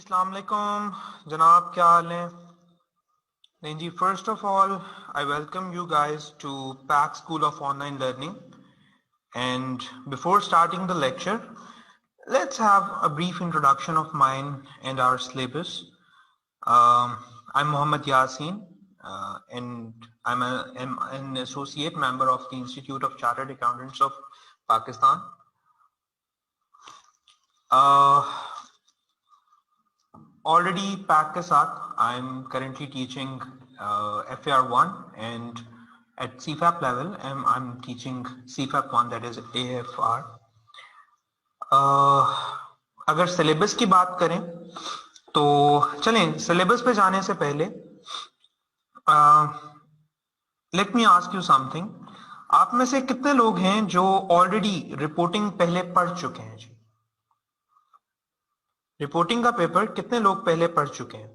अस्सलाम वालेकुम जनाब, क्या हाल है? नहीं जी, first of all I welcome you guys to PAC School of Online Learning, and before starting the lecture, let's have a brief introduction of mine and our syllabus. I'm Mohammad Yasin, and I'm an associate member of the Institute of Chartered Accountants of Pakistan. Already PAC के साथ I'm currently teaching FAR1, and at CFAP level I'm teaching CFAP1, that is AFR. अगर syllabus की बात करें तो चलें, syllabus पे जाने से पहले let me ask you something. आप में से कितने लोग हैं जो ऑलरेडी रिपोर्टिंग पहले पढ़ चुके हैं? जी, रिपोर्टिंग का पेपर कितने लोग पहले पढ़ चुके हैं?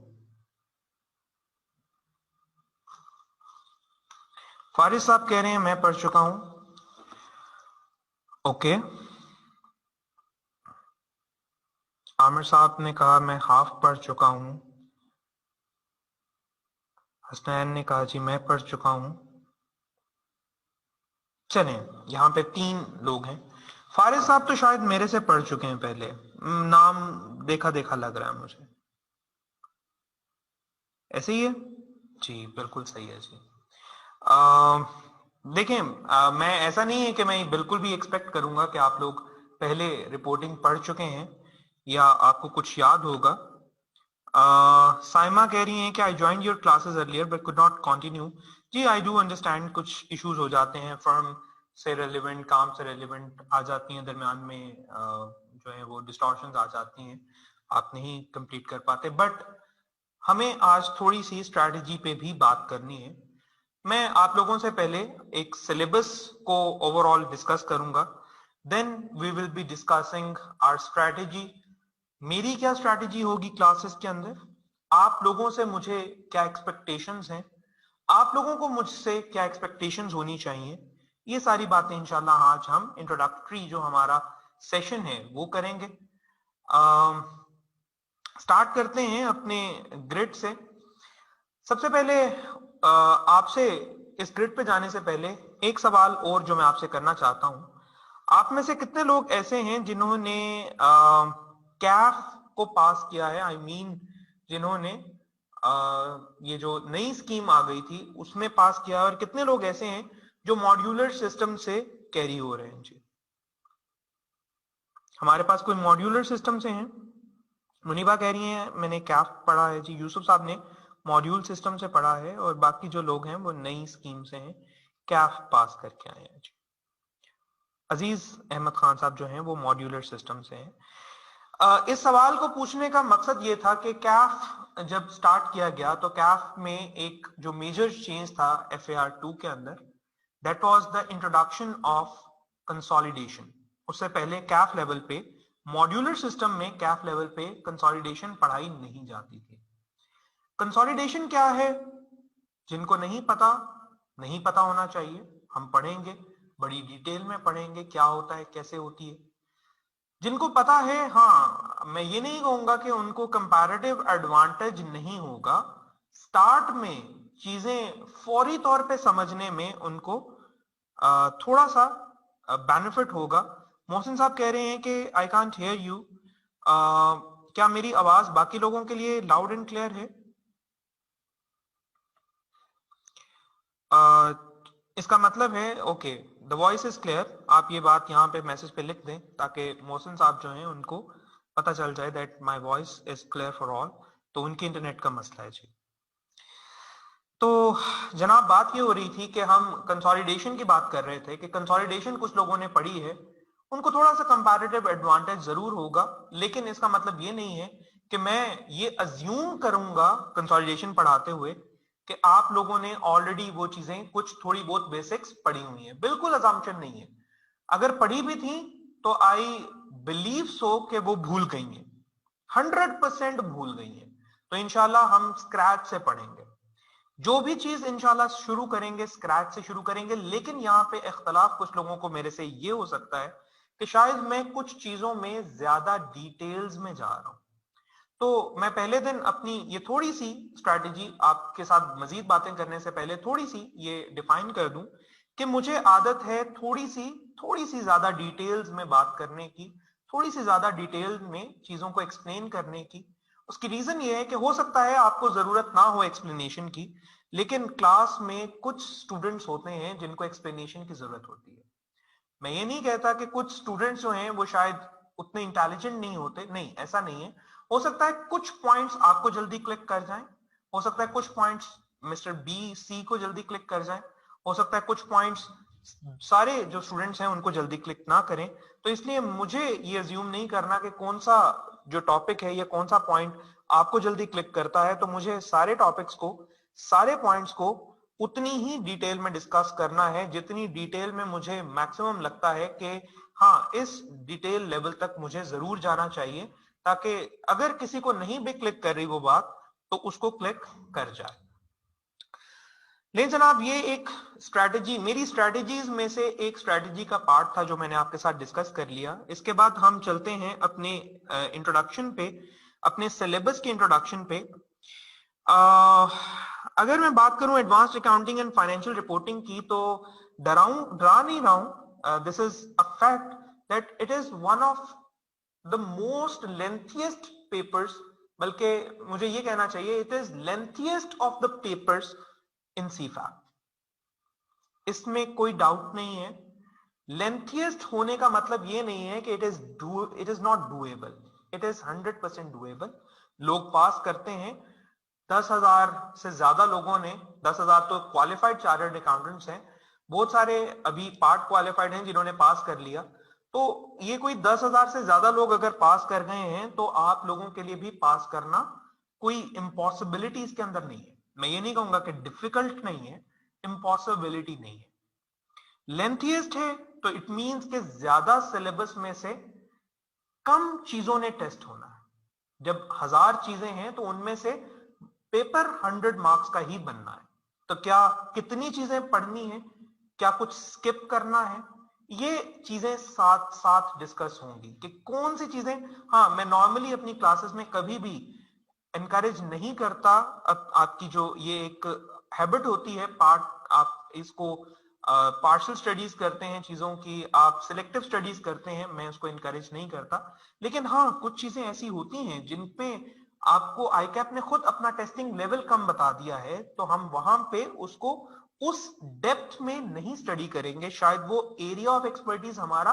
फारिस साहब कह रहे हैं मैं पढ़ चुका हूं. ओके. आमिर साहब ने कहा मैं हाफ पढ़ चुका हूं. हसनैन ने कहा जी मैं पढ़ चुका हूं. चलें, यहां पे 3 लोग हैं. फारिस साहब तो शायद मेरे से पढ़ चुके हैं पहले, नाम देखा देखा लग रहा है मुझे. ऐसे ही है जी, बिल्कुल सही है जी. देखें, मैं ऐसा नहीं है कि मैं बिल्कुल भी एक्सपेक्ट करूंगा कि आप लोग पहले रिपोर्टिंग पढ़ चुके हैं या आपको कुछ याद होगा. साइमा कह रही हैं कि I join your classes earlier but could not continue. जी, आई डू अंडरस्टैंड, कुछ इश्यूज हो जाते हैं, फर्म से रेलिवेंट, काम से रेलिवेंट आ जाती हैं दरमियान में, जो है वो डिस्टॉर्शंस आ जाती हैं, आप नहीं कंप्लीट कर पाते. बट हमें आज थोड़ी सी स्ट्रैटेजी पे भी बात करनी है. मैं आप लोगों से पहले एक सिलेबस को ओवरऑल डिस्कस करूंगा, then we will be discussing our strategy. मेरी क्या स्ट्रैटेजी होगी क्लासेस के अंदर, आप लोगों से मुझे क्या एक्सपेक्टेशंस हैं, आप लोगों को मुझसे क्या एक्सपेक्टेशंस होनी चाहिए, ये सारी बातें इंशाल्लाह आज हम इंट्रोडक्टरी जो हमारा सेशन है वो करेंगे. स्टार्ट करते हैं अपने ग्रिड से. सबसे पहले आपसे इस ग्रिड पे जाने से पहले एक सवाल और जो मैं आपसे करना चाहता हूं. आप में से कितने लोग ऐसे हैं जिन्होंने कैफ को पास किया है? आई मीन जिन्होंने ये जो नई स्कीम आ गई थी उसमें पास किया है, और कितने लोग ऐसे हैं जो मॉड्यूलर सिस्टम से कैरी हो रहे हैं? जी, हमारे पास कोई मॉड्यूलर सिस्टम से हैं? मुनीबा कह रही हैं मैंने कैफ पढ़ा है. जी, यूसुफ साहब ने मॉड्यूल सिस्टम से पढ़ा है, और बाकी जो लोग हैं वो नई स्कीम से हैं, कैफ पास करके आए हैं. जी, अजीज अहमद खान साहब जो हैं वो मॉड्यूलर सिस्टम से हैं. इस सवाल को पूछने का मकसद ये था कि कैफ जब स्टार्ट किया गया तो कैफ में एक जो मेजर चेंज था FAR2 के अंदर, that was the introduction of consolidation. उससे पहले कैफ लेवल पे, मॉड्यूलर सिस्टम में कैफ लेवल पे कंसोलिडेशन पढ़ाई नहीं जाती थी. कंसोलिडेशन क्या है? जिनको नहीं पता होना चाहिए, हम पढ़ेंगे, बड़ी डिटेल में पढ़ेंगे क्या होता है, कैसे होती है. जिनको पता है, हाँ, मैं ये नहीं कहूंगा कि उनको कंपैरेटिव एडवांटेज नहीं होगा. स्टार्ट में चीजें फौरी तौर पे समझने में उनको थोड़ा सा बेनिफिट होगा. मोहसिन साहब कह रहे हैं कि आई कांट हियर यू. क्या मेरी आवाज बाकी लोगों के लिए लाउड एंड क्लियर है? इसका मतलब है okay, the voice is clear. आप ये बात यहाँ पे मैसेज पे लिख दें ताकि मोहसिन साहब जो हैं उनको पता चल जाए that my voice is clear for all. तो उनके इंटरनेट का मसला है. जी, तो जनाब बात ये हो रही थी कि हम कंसोलिडेशन की बात कर रहे थे कि कंसोलिडेशन कुछ लोगों ने पढ़ी है, उनको थोड़ा सा कंपैरेटिव एडवांटेज जरूर होगा, लेकिन इसका मतलब ये नहीं है कि मैं ये अज्यूम करूंगा कंसोलिडेशन पढ़ाते हुए कि आप लोगों ने ऑलरेडी वो चीजें कुछ थोड़ी बहुत बेसिक्स पढ़ी हुई हैं. बिल्कुल अजम्पशन नहीं है. अगर पढ़ी भी थी तो आई बिलीव सो कि वो भूल गई हैं, 100% भूल गई हैं. तो इंशाल्लाह हम स्क्रैच से पढ़ेंगे. जो भी चीज इंशाल्लाह शुरू करेंगे स्क्रैच से शुरू करेंगे. लेकिन यहाँ पे इख्तलाफ कुछ लोगों को मेरे से ये हो सकता है कि शायद मैं कुछ चीजों में ज्यादा डिटेल्स में जा रहा हूं. तो मैं पहले दिन अपनी ये थोड़ी सी स्ट्रैटेजी आपके साथ मजीद बातें करने से पहले थोड़ी सी ये डिफाइन कर दूं कि मुझे आदत है थोड़ी सी ज्यादा डिटेल्स में बात करने की, थोड़ी सी ज्यादा डिटेल में चीजों को एक्सप्लेन करने की। उसकी रीजन ये है कि हो सकता है आपको जरूरत ना हो एक्सप्लेनेशन की, लेकिन क्लास में कुछ स्टूडेंट्स होते हैं जिनको एक्सप्लेनेशन की जरूरत होती है। मैं ये नहीं कहता कि कुछ स्टूडेंट्स जो हैं वो शायद उतने इंटेलिजेंट नहीं होते, नहीं ऐसा नहीं है। हो सकता है कुछ पॉइंट्स आपको जल्दी क्लिक कर जाएं, हो सकता है कुछ पॉइंट्स मिस्टर बी सी को जल्दी क्लिक कर जाएं, हो सकता है कुछ पॉइंट्स सारे जो स्टूडेंट्स हैं उनको जल्दी क्लिक ना करें। तो इसलिए मुझे ये अज्यूम नहीं करना कि कौन सा जो टॉपिक है या कौन सा पॉइंट आपको जल्दी क्लिक करता है, तो मुझे सारे टॉपिक्स को, सारे पॉइंट्स को उतनी ही डिटेल में डिस्कस करना है जितनी डिटेल में मुझे मैक्सिमम लगता है कि हाँ इस डिटेल लेवल तक मुझे जरूर जाना चाहिए, ताकि अगर किसी को नहीं भी क्लिक कर रही वो बात तो उसको क्लिक कर जाए। ले जनाब, ये एक स्ट्रैटेजी, मेरी स्ट्रैटेजीज में से एक स्ट्रैटेजी का पार्ट था जो मैंने आपके साथ डिस्कस कर लिया। इसके बाद हम चलते हैं अपने इंट्रोडक्शन पे, अपने सिलेबस के इंट्रोडक्शन पे। अगर मैं बात करूं advanced accounting and financial reporting की, तो डरा नहीं रहा हूं। This is a fact that it is one of the most lengthiest papers, बल्कि मुझे ये कहना चाहिए it is lengthiest of the papers in CFAP. इसमें कोई डाउट नहीं है। लेंथिएस्ट होने का मतलब ये नहीं है कि it is not doable, it is 100% doable. लोग पास करते हैं। 10,000 से ज्यादा लोगों ने, 10,000 तो क्वालिफाइड चार्टर्ड अकाउंटेंट्स हैं, बहुत सारे अभी पार्ट क्वालिफाइड हैं जिन्होंने पास कर लिया। तो ये कोई 10,000 से ज्यादा लोग अगर पास कर गए हैं तो आप लोगों के लिए भी पास करना कोई इम्पॉसिबिलिटी इसके अंदर नहीं है। मैं ये नहीं कहूंगा कि डिफिकल्ट नहीं है, इम्पॉसिबिलिटी नहीं है। लेंथिएस्ट है तो इट मींस कि ज्यादा सिलेबस में से कम चीजों ने टेस्ट होना है। जब 1000 चीजें हैं तो उनमें से पेपर 100 मार्क्स का ही बनना है। तो क्या कितनी चीजें पढ़नी है, क्या कुछ स्किप करना है, ये चीजें साथ साथ डिस्कस होंगी कि कौन सी चीजें। हाँ, मैं नॉर्मली अपनी क्लासेस में कभी भी एनकरेज नहीं करता, आपकी जो ये एक हैबिट होती है, पार्ट आप इसको पार्शियल स्टडीज करते हैं चीजों की, आप सिलेक्टिव स्टडीज करते हैं, मैं उसको इनकरेज नहीं करता। लेकिन हाँ, कुछ चीजें ऐसी होती हैं जिन पे आपको आईकैप ने खुद अपना टेस्टिंग लेवल कम बता दिया है, तो हम वहां पे उसको उस डेप्थ में नहीं स्टडी करेंगे, शायद वो एरिया ऑफ एक्सपर्टीज हमारा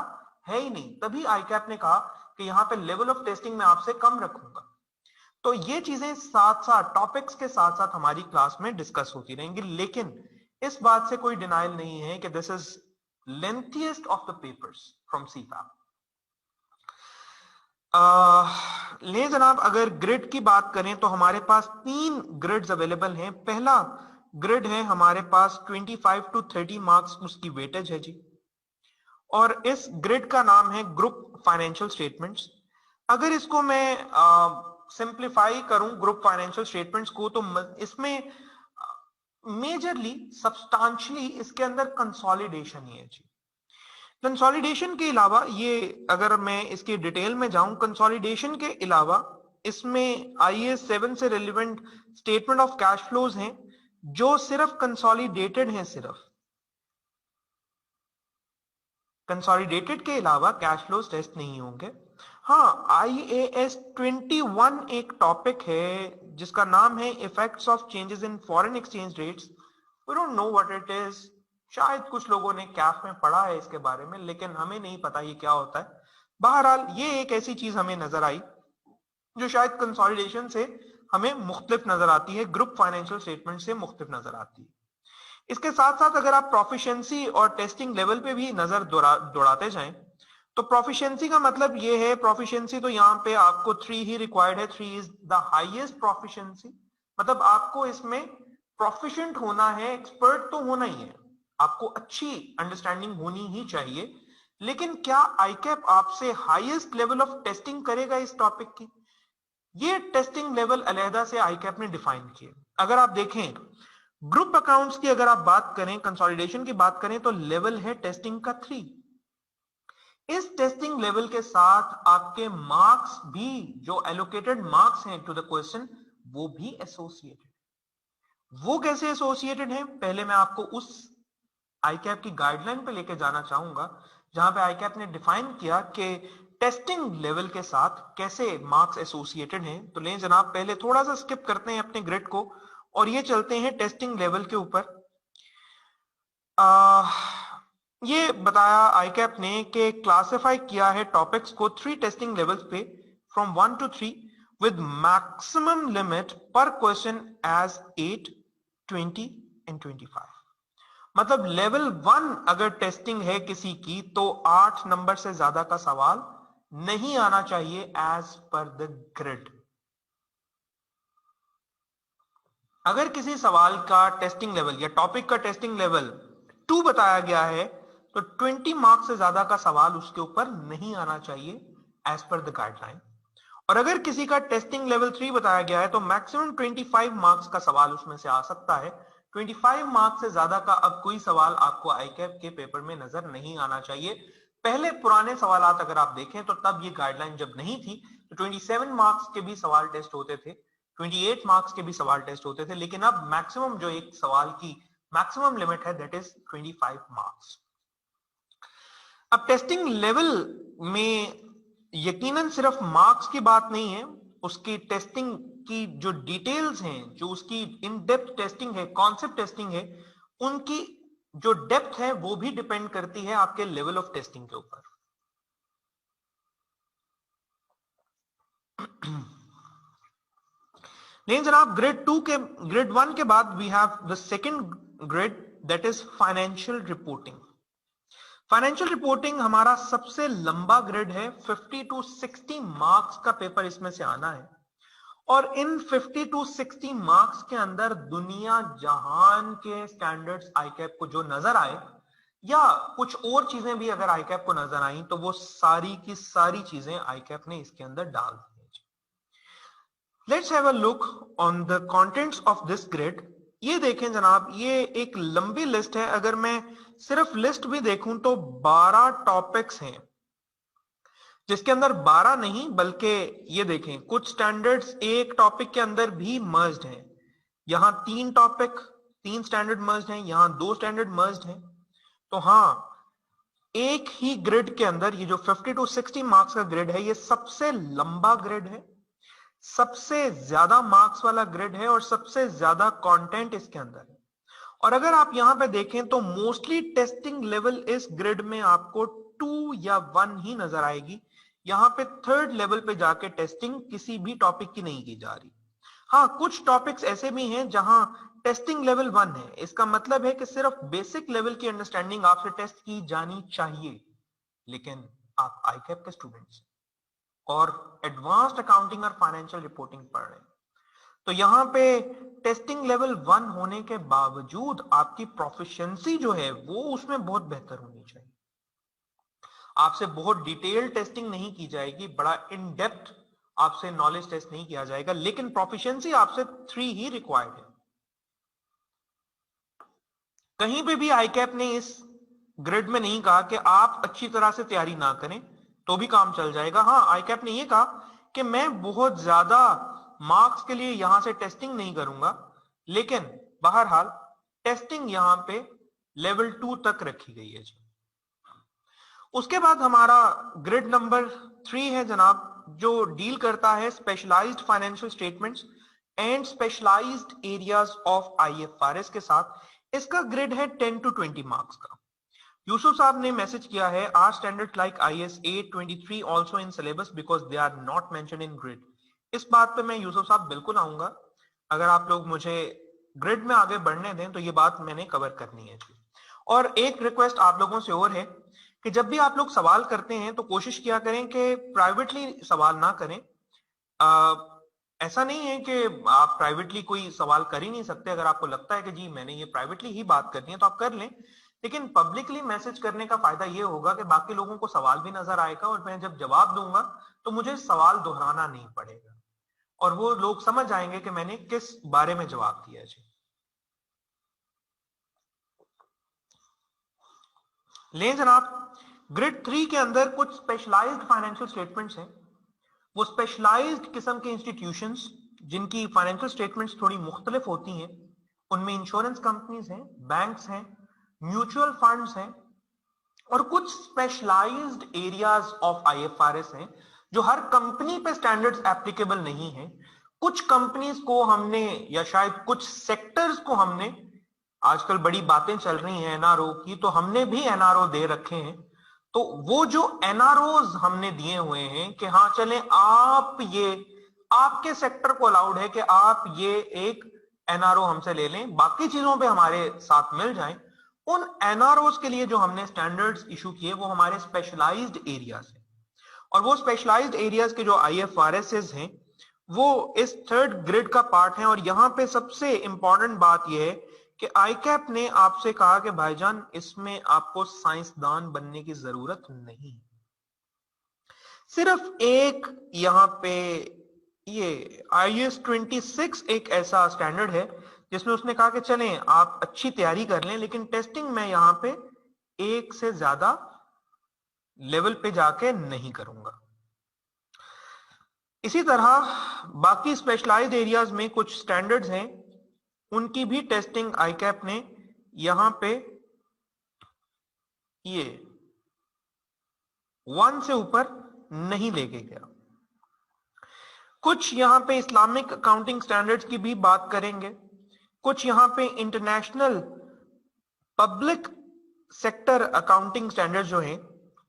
है ही नहीं। तभी आईकैप ने कहा कि यहाँ पे लेवल ऑफ टेस्टिंग में आपसे कम रखूंगा। तो ये चीजें साथ साथ टॉपिक्स के साथ साथ हमारी क्लास में डिस्कस होती रहेंगी। लेकिन इस बात से कोई डिनाइल नहीं है कि this is lengthiest of the papers from CFAP. ले जनाब, अगर ग्रिड की बात करें तो हमारे पास 3 ग्रिड्स अवेलेबल हैं। पहला ग्रिड है हमारे पास 25 to 30 मार्क्स, उसकी वेटेज है जी, और इस ग्रिड का नाम है ग्रुप फाइनेंशियल स्टेटमेंट्स। अगर इसको मैं सिंप्लीफाई करूं ग्रुप फाइनेंशियल स्टेटमेंट्स को, तो इसमें मेजरली सब्सटेंशियली इसके अंदर कंसोलिडेशन ही है जी। कंसोलिडेशन के अलावा, ये अगर मैं इसकी डिटेल में जाऊं, कंसोलिडेशन के अलावा इसमें IAS 7 से relevant statement of cash flows हैं जो सिर्फ कंसोलिडेटेड हैं। सिर्फ कंसोलिडेटेड के अलावा कैश फ्लोज टेस्ट नहीं होंगे। हाँ, IAS 21 एक टॉपिक है जिसका नाम है effects of changes in foreign exchange rates. We don't know what it is. शायद कुछ लोगों ने कैफ में पढ़ा है इसके बारे में, लेकिन हमें नहीं पता ये क्या होता है। बहरहाल ये एक ऐसी चीज हमें नजर आई जो शायद कंसोलिडेशन से हमें मुख्तलिफ नजर आती है, ग्रुप फाइनेंशियल स्टेटमेंट से मुख्तलिफ नजर आती है। इसके साथ साथ अगर आप प्रोफिशिएंसी और टेस्टिंग लेवल पे भी नजर दौड़ाते जाएं, तो प्रोफिशिएंसी का मतलब ये है, प्रोफिशिएंसी तो यहाँ पे आपको 3 ही रिक्वायर्ड है। 3 इज द हाईएस्ट प्रोफिशिएंसी, मतलब आपको इसमें प्रोफिशिएंट होना है, एक्सपर्ट तो होना ही है, आपको अच्छी अंडरस्टैंडिंग होनी ही चाहिए। लेकिन क्या आईकैप आपसे हाईएस्ट लेवल ऑफ टेस्टिंग करेगा इस टॉपिक की? ये टेस्टिंग लेवल अलहदा से आईकैप ने डिफाइन किए। अगर आप देखें ग्रुप अकाउंट्स की, अगर आप बात करें, कंसोलिडेशन की बात करें, तो लेवल है टेस्टिंग का 3। इस टेस्टिंग लेवल के साथ आपके मार्क्स भी, जो एलोकेटेड मार्क्स हैं टू द क्वेश्चन, वो भी एसोसिएटेड। वो कैसे एसोसिएटेड है, पहले मैं आपको उस आईकैप की गाइडलाइन पे लेके जाना चाहूंगा, जहां पे आईकैप ने डिफाइन किया कि टेस्टिंग लेवल के साथ कैसे मार्क्स एसोसिएटेड हैं। तो लें जनाब, पहले थोड़ा सा स्किप करते हैं अपने ग्रिड को और ये चलते हैं टेस्टिंग लेवल के ऊपर। ये बताया आईकैप ने कि क्लासिफाई किया है टॉपिक्स को 3 टेस्टिंग लेवल्स पे, from 1 to 3, with maximum limit per question as 8, 20 and 25। मतलब लेवल 1 अगर टेस्टिंग है किसी की तो 8 नंबर से ज्यादा का सवाल नहीं आना चाहिए एज पर द ग्रिड। अगर किसी सवाल का टेस्टिंग लेवल या टॉपिक का टेस्टिंग लेवल 2 बताया गया है तो 20 मार्क्स से ज्यादा का सवाल उसके ऊपर नहीं आना चाहिए एज पर द गाइडलाइन। और अगर किसी का टेस्टिंग लेवल 3 बताया गया है तो मैक्सिमम 25 मार्क्स का सवाल उसमें से आ सकता है। 25 मार्क्स से ज्यादा का अब कोई सवाल आपको आईकैप के पेपर में नजर नहीं आना चाहिए। पहले पुराने सवालात अगर आप देखें तो तब ये गाइडलाइन जब नहीं थी तो 27 मार्क्स के भी सवाल टेस्ट होते थे, 28 मार्क्स के भी सवाल टेस्ट होते थे, लेकिन अब मैक्सिमम जो एक सवाल की मैक्सिमम लिमिट है दैट इज 25 मार्क्स। अब टेस्टिंग लेवल में यकीनन सिर्फ मार्क्स की बात नहीं है, उसकी टेस्टिंग की जो डिटेल्स हैं, जो उसकी इन डेप्थ टेस्टिंग है, कॉन्सेप्ट टेस्टिंग है, उनकी जो डेप्थ है वो भी डिपेंड करती है आपके लेवल ऑफ टेस्टिंग के ऊपर। लेकिन जनाब ग्रेड 1 के बाद we have the second grade that is financial reporting. Financial reporting हमारा सबसे लंबा ग्रेड है, 50 to 60 मार्क्स का पेपर इसमें से आना है। और इन 50 to 60 मार्क्स के अंदर दुनिया जहान के स्टैंडर्ड्स आईकैप को जो नजर आए या कुछ और चीजें भी अगर आईकैप को नजर आई तो वो सारी की सारी चीजें आईकैप ने इसके अंदर डाल दी। Let's have a look on the contents of this grid. ये देखें जनाब, ये एक लंबी लिस्ट है। अगर मैं सिर्फ लिस्ट भी देखूं तो 12 टॉपिक्स हैं, जिसके अंदर 12 नहीं बल्कि ये देखें कुछ स्टैंडर्ड्स एक टॉपिक के अंदर भी मर्ज्ड हैं। यहां 3 स्टैंडर्ड मर्ज्ड हैं, यहां 2 स्टैंडर्ड मर्ज्ड हैं। तो हाँ, एक ही ग्रिड के अंदर ये जो 50 to 60 मार्क्स का ग्रिड है, ये सबसे लंबा ग्रिड है, सबसे ज्यादा मार्क्स वाला ग्रिड है और सबसे ज्यादा कंटेंट इसके अंदर है। और अगर आप यहां पे देखें तो मोस्टली टेस्टिंग लेवल इस ग्रिड में आपको 2 या 1 ही नजर आएगी। यहां पे थर्ड लेवल पे जाके टेस्टिंग किसी भी टॉपिक की नहीं की जा रही। हाँ, कुछ टॉपिक्स ऐसे भी हैं जहां टेस्टिंग लेवल 1 है। इसका मतलब है कि सिर्फ बेसिक लेवल की अंडरस्टैंडिंग आपसे टेस्ट की जानी चाहिए, लेकिन आप आईकैप के स्टूडेंट्स और एडवांस्ड अकाउंटिंग और फाइनेंशियल रिपोर्टिंग पढ़ रहे हैं, तो यहां पे टेस्टिंग लेवल 1 होने के बावजूद आपकी प्रोफिशिएंसी जो है वो उसमें बहुत बेहतर होनी चाहिए। आपसे बहुत डिटेल टेस्टिंग नहीं की जाएगी, बड़ा इन डेप्थ आपसे नॉलेज टेस्ट नहीं किया जाएगा, लेकिन प्रोफिशिएंसी आपसे 3 ही रिक्वायर्ड है। कहीं पे भी आईकैप ने इस ग्रिड में नहीं कहा कि आप अच्छी तरह से तैयारी ना करें तो भी काम चल जाएगा। हाँ, आईकैप ने यह कहा कि मैं बहुत ज्यादा मार्क्स के लिए यहां से टेस्टिंग नहीं करूंगा, लेकिन बहरहाल टेस्टिंग यहां पे लेवल 2 तक रखी गई है जी। उसके बाद हमारा ग्रिड नंबर 3 है जनाब, जो डील करता है specialised financial statements and specialised areas of IFRS के साथ। इसका ग्रिड है 10 to 20 मार्क्स का। यूसुफ साहब ने मैसेज किया है, are standard like IAS 823 also in syllabus because they are not mentioned in grid. इस बात पे मैं यूसुफ साहब बिल्कुल आऊंगा, अगर आप लोग मुझे ग्रिड में आगे बढ़ने दें तो ये बात मैंने कवर करनी है जी। और एक रिक्वेस्ट आप लोगों से और है कि जब भी आप लोग सवाल करते हैं तो कोशिश किया करें कि प्राइवेटली सवाल ना करें। ऐसा नहीं है कि आप प्राइवेटली कोई सवाल कर ही नहीं सकते। अगर आपको लगता है कि जी मैंने ये प्राइवेटली ही बात करनी है तो आप कर लें, लेकिन पब्लिकली मैसेज करने का फायदा ये होगा कि बाकी लोगों को सवाल भी नजर आएगा और मैं जब जवाब दूंगा तो मुझे सवाल दोहराना नहीं पड़ेगा और वो लोग समझ आएंगे कि मैंने किस बारे में जवाब दिया जी। ले जनाब, ग्रिड 3 के अंदर कुछ स्पेशलाइज्ड फाइनेंशियल स्टेटमेंट्स हैं। वो स्पेशलाइज्ड किस्म के इंस्टीट्यूशंस जिनकी फाइनेंशियल स्टेटमेंट्स थोड़ी मुख्तलिफ होती हैं, उनमें इंश्योरेंस कंपनीज हैं, बैंक्स हैं, म्यूचुअल फंड्स हैं, और कुछ स्पेशलाइज्ड एरियाज ऑफ आईएफआरएस हैं जो हर कंपनी पे स्टैंडर्ड्स एप्लीकेबल नहीं है। कुछ कंपनीज को हमने, या शायद कुछ सेक्टर्स को हमने, आजकल बड़ी बातें चल रही हैं एनआरओ की, तो हमने भी एनआरओ दे रखे हैं। तो वो जो एनआरओज हमने दिए हुए हैं कि हाँ चलें, आप ये, आपके सेक्टर को अलाउड है कि आप ये एक एनआरओ हमसे ले लें, बाकी चीजों पे हमारे साथ मिल जाएं। उन एनआरओज के लिए जो हमने स्टैंडर्ड्स इशू किए वो हमारे स्पेशलाइज्ड एरियाज हैं, और वो स्पेशलाइज्ड एरियाज के जो आईएफआरएस हैं वो इस थर्ड ग्रिड का पार्ट है। और यहां पे सबसे इंपॉर्टेंट बात यह है कि आईकैप ने आपसे कहा कि भाईजान इसमें आपको साइंसदान बनने की जरूरत नहीं, सिर्फ एक यहां पे ये IAS 26 एक ऐसा स्टैंडर्ड है जिसमें उसने कहा कि चलें आप अच्छी तैयारी कर लें, लेकिन टेस्टिंग मैं यहां पे एक से ज्यादा लेवल पे जाके नहीं करूंगा। इसी तरह बाकी स्पेशलाइज्ड एरियाज में कुछ स्टैंडर्ड्स हैं, उनकी भी टेस्टिंग आईकैप ने यहां पे ये 1 से ऊपर नहीं लेके गया। कुछ यहां पे इस्लामिक अकाउंटिंग स्टैंडर्ड्स की भी बात करेंगे, कुछ यहां पे international public sector accounting standards जो हैं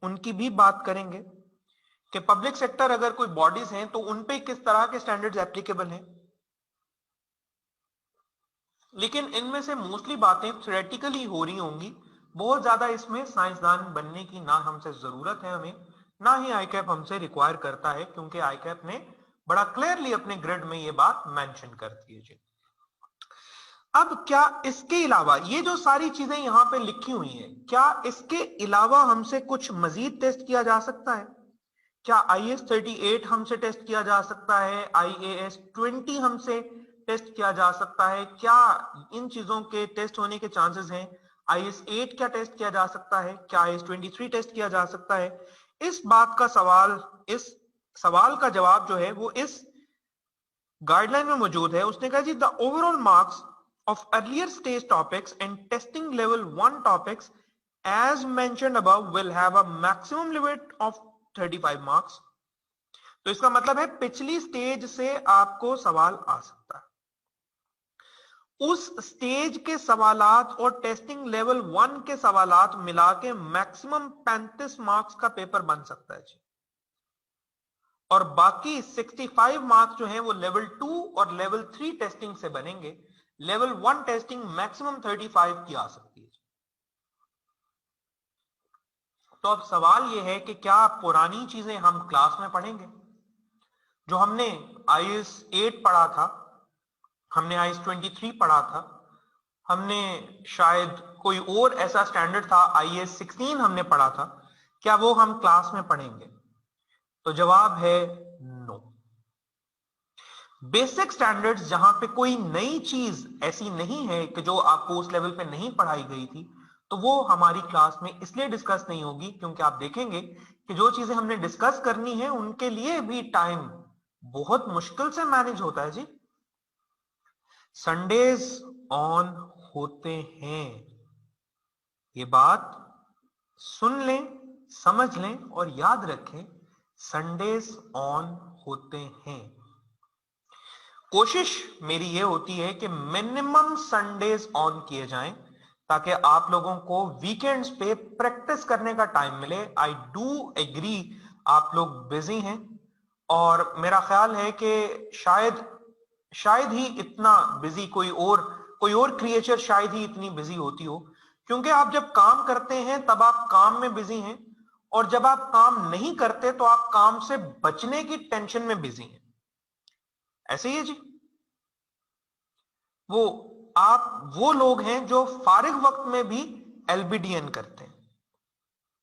उनकी भी बात करेंगे कि पब्लिक सेक्टर अगर कोई बॉडीज हैं तो उन पे किस तरह के स्टैंडर्ड्स एप्लीकेबल हैं। लेकिन इनमें से मोस्टली बातें थ्योरेटिकली हो रही होंगी, बहुत ज्यादा इसमें साइंसदान बनने की ना हमसे जरूरत है, हमें ना ही आईकैप हमसे रिक्वायर करता है, क्योंकि आईकैप ने बड़ा क्लियरली अपने ग्रिड में ये बात मेंशन कर दी है जी। अब क्या इसके अलावा ये जो सारी चीजें यहां पे लिखी हुई हैं, क्या इसके अलावा हमसे कुछ मजीद टेस्ट किया जा सकता है? क्या IAS 38 हमसे टेस्ट किया जा सकता है? IAS 20 हमसे टेस्ट किया जा सकता है? क्या इन चीजों के टेस्ट होने के चांसेस हैं? IAS 8 क्या टेस्ट किया जा सकता है? क्या IAS 23 टेस्ट किया जा सकता है? इस बात का सवाल, इस सवाल का जवाब जो है वो इस गाइडलाइन में मौजूद है। उसने कहा जी the overall marks of earlier stage topics and testing level 1 topics as mentioned above will have a maximum limit of 35 marks। तो इसका मतलब है पिछली स्टेज से आपको सवाल आ सकता है, उस स्टेज के सवालात और टेस्टिंग लेवल 1 के सवालात मिला के मैक्सिमम 35 मार्क्स का पेपर बन सकता है जी, और बाकी 65 मार्क्स जो हैं वो लेवल 2 और लेवल 3 टेस्टिंग से बनेंगे। लेवल 1 टेस्टिंग मैक्सिमम 35 की आ सकती है। तो अब सवाल यह है कि क्या पुरानी चीजें हम क्लास में पढ़ेंगे? जो हमने IAS 8 पढ़ा था, हमने IAS 23 पढ़ा था, हमने शायद कोई और ऐसा स्टैंडर्ड था IAS 16 हमने पढ़ा था, क्या वो हम क्लास में पढ़ेंगे? तो जवाब है नो। बेसिक स्टैंडर्ड्स जहां पे कोई नई चीज ऐसी नहीं है कि जो आपको उस लेवल पे नहीं पढ़ाई गई थी, तो वो हमारी क्लास में इसलिए डिस्कस नहीं होगी क्योंकि आप देखेंगे कि जो चीजें हमने डिस्कस करनी है उनके लिए भी टाइम बहुत मुश्किल से मैनेज होता है जी। संडेज ऑन होते हैं, ये बात सुन लें, समझ लें और याद रखें, संडेज ऑन होते हैं। कोशिश मेरी ये होती है कि मिनिमम संडेज ऑन किए जाएं ताकि आप लोगों को वीकेंड्स पे प्रैक्टिस करने का टाइम मिले। आई डू एग्री आप लोग बिजी हैं, और मेरा ख्याल है कि शायद ही इतना बिजी कोई और क्रिएचर शायद ही इतनी बिजी होती हो, क्योंकि आप जब काम करते हैं तब आप काम में बिजी हैं, और जब आप काम नहीं करते तो आप काम से बचने की टेंशन में बिजी हैं। ऐसे ही है जी। वो आप वो लोग हैं जो फारिग वक्त में भी LBDN करते हैं,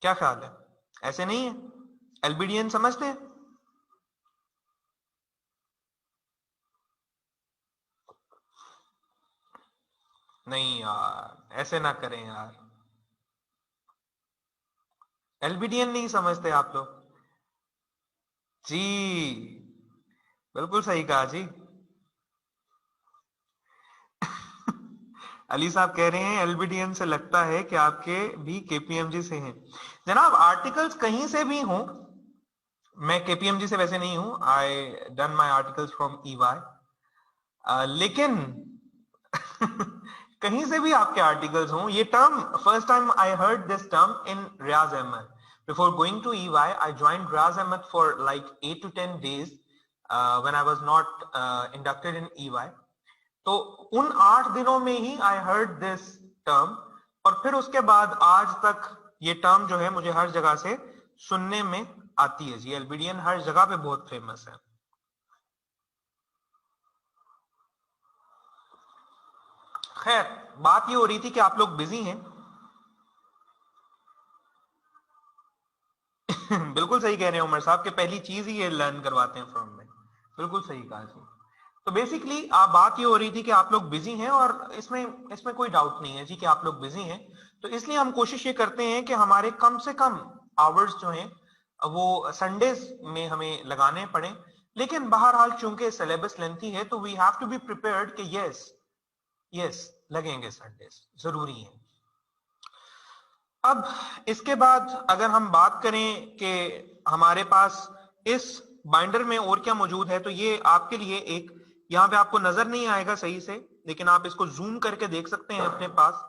क्या ख्याल है? ऐसे नहीं है? LBDN समझते हैं? नहीं यार, ऐसे ना करें यार। एलबीडीएन नहीं समझते आप लोग जी? बिल्कुल सही कहा जी। अली साहब कह रहे हैं एलबीडीएन से लगता है कि आपके भी केपीएमजी से हैं। जनाब आर्टिकल्स कहीं से भी हों, मैं केपीएमजी से वैसे नहीं हूं, I done my articles from EY, लेकिन कहीं से भी आपके आर्टिकल्स हों, ये term first time I heard this term in Riaz Ahmed before going to EY. I joined Riaz Ahmed for like 8 to 10 days when I was not inducted in EY. तो उन 8 दिनों में ही आई हर्ड दिस टर्म, और फिर उसके बाद आज तक ये टर्म जो है मुझे हर जगह से सुनने में आती है जी। एलबीडीएन हर जगह पे बहुत फेमस है। खैर, बात ये हो रही थी कि आप लोग बिजी हैं। बिल्कुल सही कह रहे हैं उमर साहब कि पहली चीज ही ये लर्न करवाते हैं फ्रॉम में। बिल्कुल सही कहा जी। तो बेसिकली आप बात ये हो रही थी कि आप लोग बिजी हैं, और इसमें इसमें कोई डाउट नहीं है जी कि आप लोग बिजी हैं। तो इसलिए हम कोशिश ये करते हैं कि हमारे कम से कम आवर्स जो हैं वो संडेज में हमें लगाने पड़े। लेकिन बहरहाल चूंकि सिलेबस लेंथी है तो we have to be prepared कि यस यस लगेंगे संडेज, जरूरी है। अब इसके बाद अगर हम बात करें कि हमारे पास इस बाइंडर में और क्या मौजूद है, तो ये आपके लिए एक, यहाँ पे आपको नजर नहीं आएगा सही से, लेकिन आप इसको जूम करके देख सकते हैं अपने पास।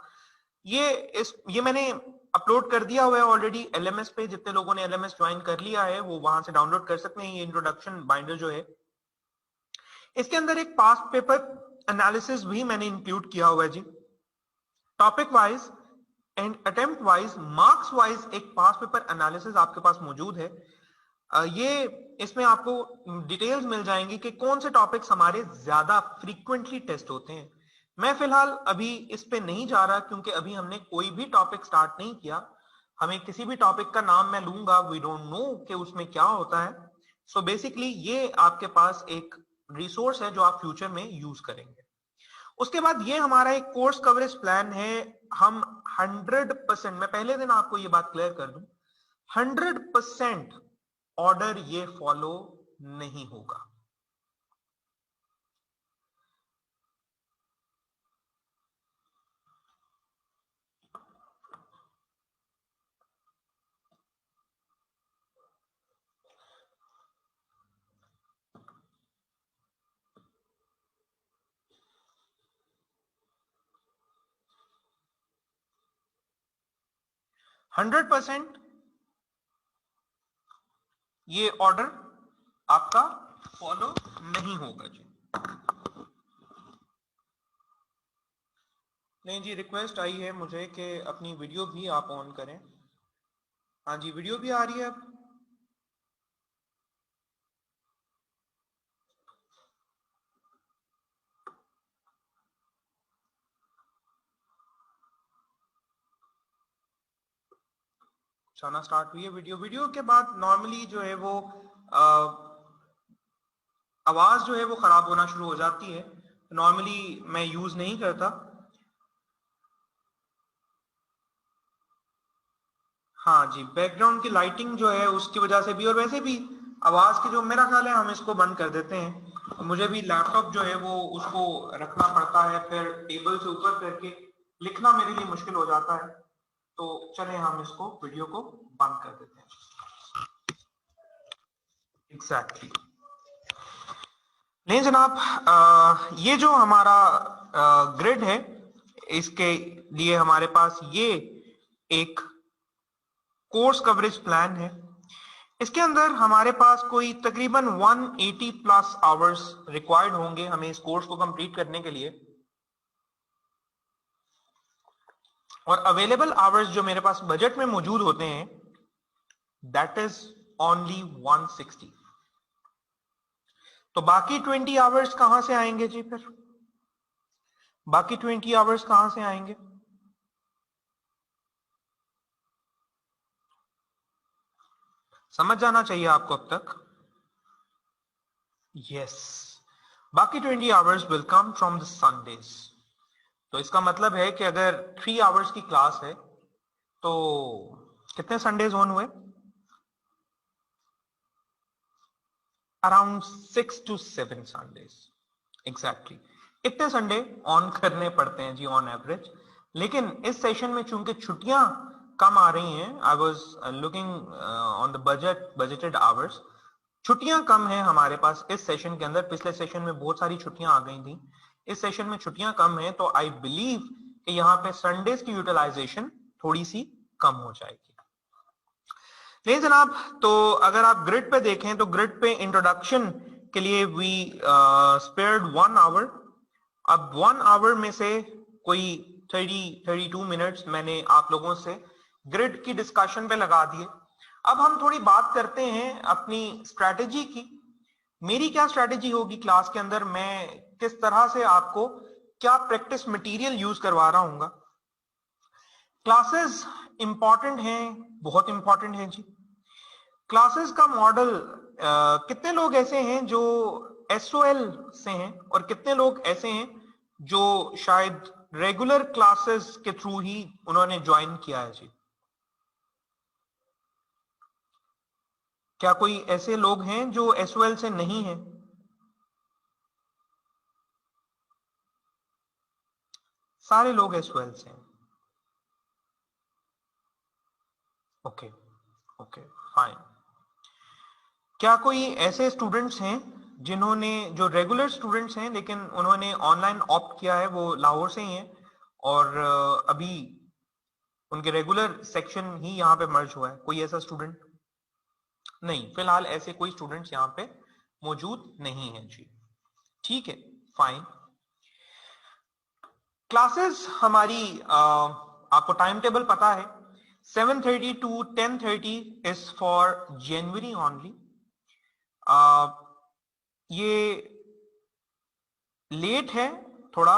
ये मैंने अपलोड कर दिया हुआ है ऑलरेडी एलएमएस पे। जितने लोगों ने एलएमएस ज्वाइन कर लिया है वो वहां से डाउनलोड कर सकते हैं ये इंट्रोडक्शन बाइंडर जो है। इसके अंदर एक पास्ट पेपर एनालिसिस भी मैंने इंक्लूड किया हुआ है जी। Topic wise and attempt wise, marks wise एक पास पेपर एनालिसिस आपके पास मौजूद है। ये इसमें आपको डिटेल्स मिल जाएंगी कि कौन से टॉपिक्स हमारे ज्यादा फ्रीक्वेंटली टेस्ट होते हैं। मैं फिलहाल अभी इस पे नहीं जा रहा क्योंकि अभी हमने कोई भी टॉपिक स्टार्ट नहीं किया। हमें किसी भी टॉपिक का नाम मैं लूंगा, वी डोंट नो कि उसमें क्या होता है। सो बेसिकली ये आपके पास एक रिसोर्स है जो आप फ्यूचर में यूज करेंगे। उसके बाद ये हमारा एक कोर्स कवरेज प्लान है। हम 100%, मैं पहले दिन आपको ये बात क्लियर कर दूं, 100% ऑर्डर ये फॉलो नहीं होगा। हंड्रेड परसेंट ये ऑर्डर आपका फॉलो नहीं होगा जी। नहीं जी, रिक्वेस्ट आई है मुझे कि अपनी वीडियो भी आप ऑन करें। हाँ जी, वीडियो भी आ रही है अब। चलना स्टार्ट हुई है वीडियो। वीडियो के बाद नॉर्मली जो है वो आवाज जो है वो खराब होना शुरू हो जाती है। नॉर्मली मैं यूज नहीं करता। हाँ जी, बैकग्राउंड की लाइटिंग जो है उसकी वजह से भी, और वैसे भी आवाज की जो, मेरा ख्याल है हम इसको बंद कर देते हैं। मुझे भी लैपटॉप जो है वो उसको रखना पड़ता है, फिर टेबल से ऊपर करके लिखना मेरे लिए मुश्किल हो जाता है। तो चले हम इसको वीडियो को बंद कर देते हैं। Exactly exactly। नहीं जनाब, ये जो हमारा ग्रिड है, इसके लिए हमारे पास ये एक कोर्स कवरेज प्लान है। इसके अंदर हमारे पास कोई तकरीबन 180 प्लस आवर्स रिक्वायर्ड होंगे हमें इस कोर्स को कंप्लीट करने के लिए। और अवेलेबल आवर्स जो मेरे पास बजट में मौजूद होते हैं, दैट इज ओनली 160। तो बाकी 20 आवर्स कहां से आएंगे जी? फिर बाकी 20 आवर्स कहां से आएंगे? समझ जाना चाहिए आपको अब तक। यस, बाकी 20 hours will come from the Sundays. तो इसका मतलब है कि अगर 3 आवर्स की क्लास है तो कितने संडेज ऑन हुए? Around 6 to 7 Sundays exactly. इतने संडे ऑन करने पड़ते हैं जी ऑन एवरेज। लेकिन इस सेशन में चूंकि छुट्टियां कम आ रही हैं, I was looking on the budgeted hours, छुट्टियां कम है हमारे पास इस सेशन के अंदर। पिछले सेशन में बहुत सारी छुट्टियां आ गई थी, इस सेशन में छुट्टियां कम है, तो आई बिलीव कि यहाँ पे संडेज की यूटिलाइजेशन थोड़ी सी कम हो जाएगी। नहीं जनाब, तो अगर आप ग्रिड पे देखें तो ग्रिड पे इंट्रोडक्शन के लिए वी स्पेयर्ड 1 आवर। अब 1 आवर में से कोई 32 मिनट्स मैंने आप लोगों से ग्रिड की डिस्कशन पे लगा दिए। अब हम थोड़ी बात करते हैं अपनी स्ट्रैटेजी की। मेरी क्या स्ट्रैटेजी होगी क्लास के अंदर, मैं किस तरह से आपको क्या प्रैक्टिस मटेरियल यूज करवा रहा हूँ। क्लासेस इंपॉर्टेंट हैं, बहुत इंपॉर्टेंट है जी। क्लासेस का मॉडल, कितने लोग ऐसे हैं जो एसओएल से हैं और कितने लोग ऐसे हैं जो शायद रेगुलर क्लासेस के थ्रू ही उन्होंने ज्वाइन किया है जी? क्या कोई ऐसे लोग हैं जो एसओएल से नहीं हैं? सारे लोग एसओएल से हैं। Okay okay fine. क्या कोई ऐसे स्टूडेंट्स हैं जिन्होंने, जो रेगुलर स्टूडेंट्स हैं लेकिन उन्होंने ऑनलाइन ऑप्ट किया है, वो लाहौर से ही हैं और अभी उनके रेगुलर सेक्शन ही यहाँ पे मर्ज हुआ है? कोई ऐसा स्टूडेंट? नहीं, फिलहाल ऐसे कोई स्टूडेंट्स यहाँ पे मौजूद नहीं है जी। ठीक है, फाइन। क्लासेस हमारी आपको टाइम टेबल पता है, 7:30 to 10:30 is for January only. ये लेट है थोड़ा,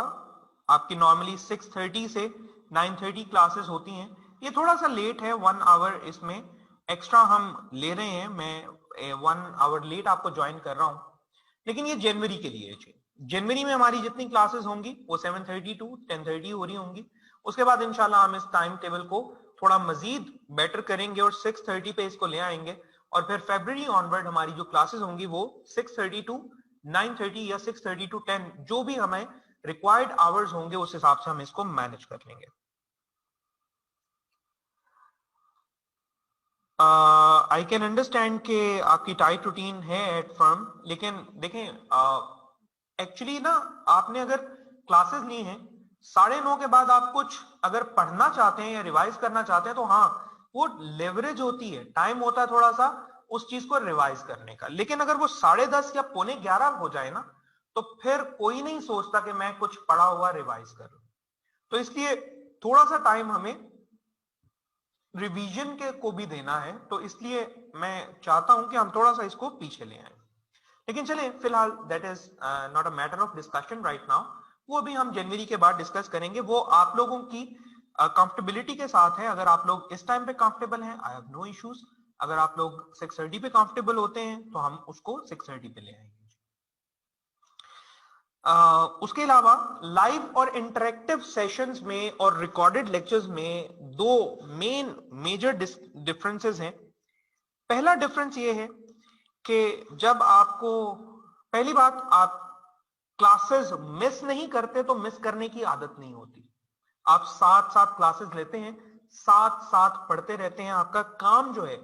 आपकी नॉर्मली 6:30 से 9:30 क्लासेस होती हैं, ये थोड़ा सा लेट है, 1 आवर इसमें एक्स्ट्रा हम ले रहे हैं। मैं 1 आवर लेट आपको ज्वाइन कर रहा हूं, लेकिन ये जनवरी के लिए है। जनवरी में हमारी जितनी क्लासेस होंगी वो 7:30 to 10:30 हो रही होंगी। उसके बाद इंशाल्लाह हम इस टाइम टेबल को थोड़ा मजीद बेटर करेंगे और 6:30 पे इसको ले आएंगे, और फिर फरवरी ऑनवर्ड हमारी जो क्लासेस होंगी वो 6:30 to 9:30 या 6:30 to 10, जो भी हमें रिक्वायर्ड आवर्स होंगे उस हिसाब से हम इसको मैनेज कर लेंगे। आई कैन अंडरस्टैंड कि आपकी टाइट रूटीन है एट फर्म, लेकिन देखें एक्चुअली ना, आपने अगर क्लासेस ली हैं 9:30 के बाद आप कुछ अगर पढ़ना चाहते हैं या रिवाइज करना चाहते हैं तो हाँ, वो लेवरेज होती है, टाइम होता है थोड़ा सा उस चीज को रिवाइज करने का। लेकिन अगर वो 10:30 या 11:45 हो जाए ना, तो फिर कोई नहीं सोचता कि मैं कुछ पढ़ा हुआ रिवाइज करूं। तो इसलिए थोड़ा सा टाइम हमें रिवीजन के को भी देना है, तो इसलिए मैं चाहता हूं कि हम थोड़ा सा इसको पीछे ले आए। लेकिन चले फिलहाल that is not a matter of discussion right now, वो भी हम जनवरी के बाद डिस्कस करेंगे। वो आप लोगों की कंफर्टेबिलिटी के साथ है। अगर आप लोग इस टाइम पे कंफर्टेबल हैं, आई हैव नो इश्यूज। अगर आप लोग 6:30 पे कंफर्टेबल होते हैं तो हम उसको 6:30 पे ले आएंगे। उसके अलावा लाइव और इंटरेक्टिव सेशंस में और रिकॉर्डेड लेक्चर्स में दो मेन मेजर डिफरेंसेस हैं। पहला डिफरेंस ये है कि जब आपको, पहली बात, आप क्लासेस मिस नहीं करते तो मिस करने की आदत नहीं होती। आप साथ साथ क्लासेस लेते हैं, साथ साथ पढ़ते रहते हैं। आपका काम जो है,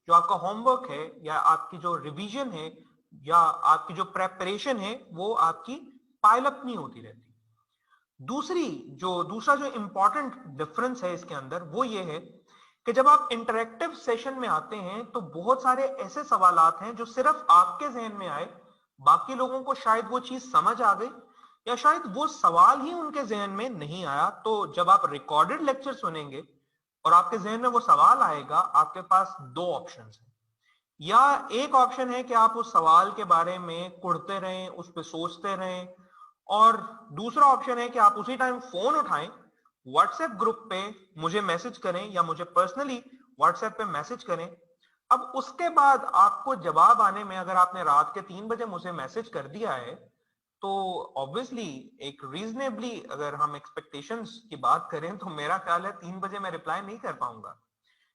जो आपका होमवर्क है या आपकी जो रिवीजन है या आपकी जो प्रेपरेशन है, वो आपकी पाइलअप नहीं होती रहती। दूसरा जो इंपॉर्टेंट डिफरेंस है इसके अंदर वो ये है कि जब आप इंटरेक्टिव सेशन में आते हैं तो बहुत सारे ऐसे सवालात हैं जो सिर्फ आपके जहन में आए, बाकी लोगों को शायद वो चीज समझ आ गई या शायद वो सवाल ही उनके जहन में नहीं आया। तो जब आप रिकॉर्डेड लेक्चर सुनेंगे और आपके जहन में वो सवाल आएगा, आपके पास दो ऑप्शंस हैं। या एक ऑप्शन है कि आप उस सवाल के बारे में कुढ़ते रहें, उस पर सोचते रहें, और दूसरा ऑप्शन है कि आप उसी टाइम फोन उठाएं, व्हाट्सएप ग्रुप पे मुझे मैसेज करें या मुझे पर्सनली व्हाट्सएप पे मैसेज करें। अब उसके बाद आपको जवाब आने में, अगर आपने रात के 3 बजे मुझे मैसेज कर दिया है तो ऑब्वियसली एक रीजनेबली अगर हम एक्सपेक्टेशंस की बात करें तो मेरा ख्याल है 3 बजे मैं रिप्लाई नहीं कर पाऊंगा।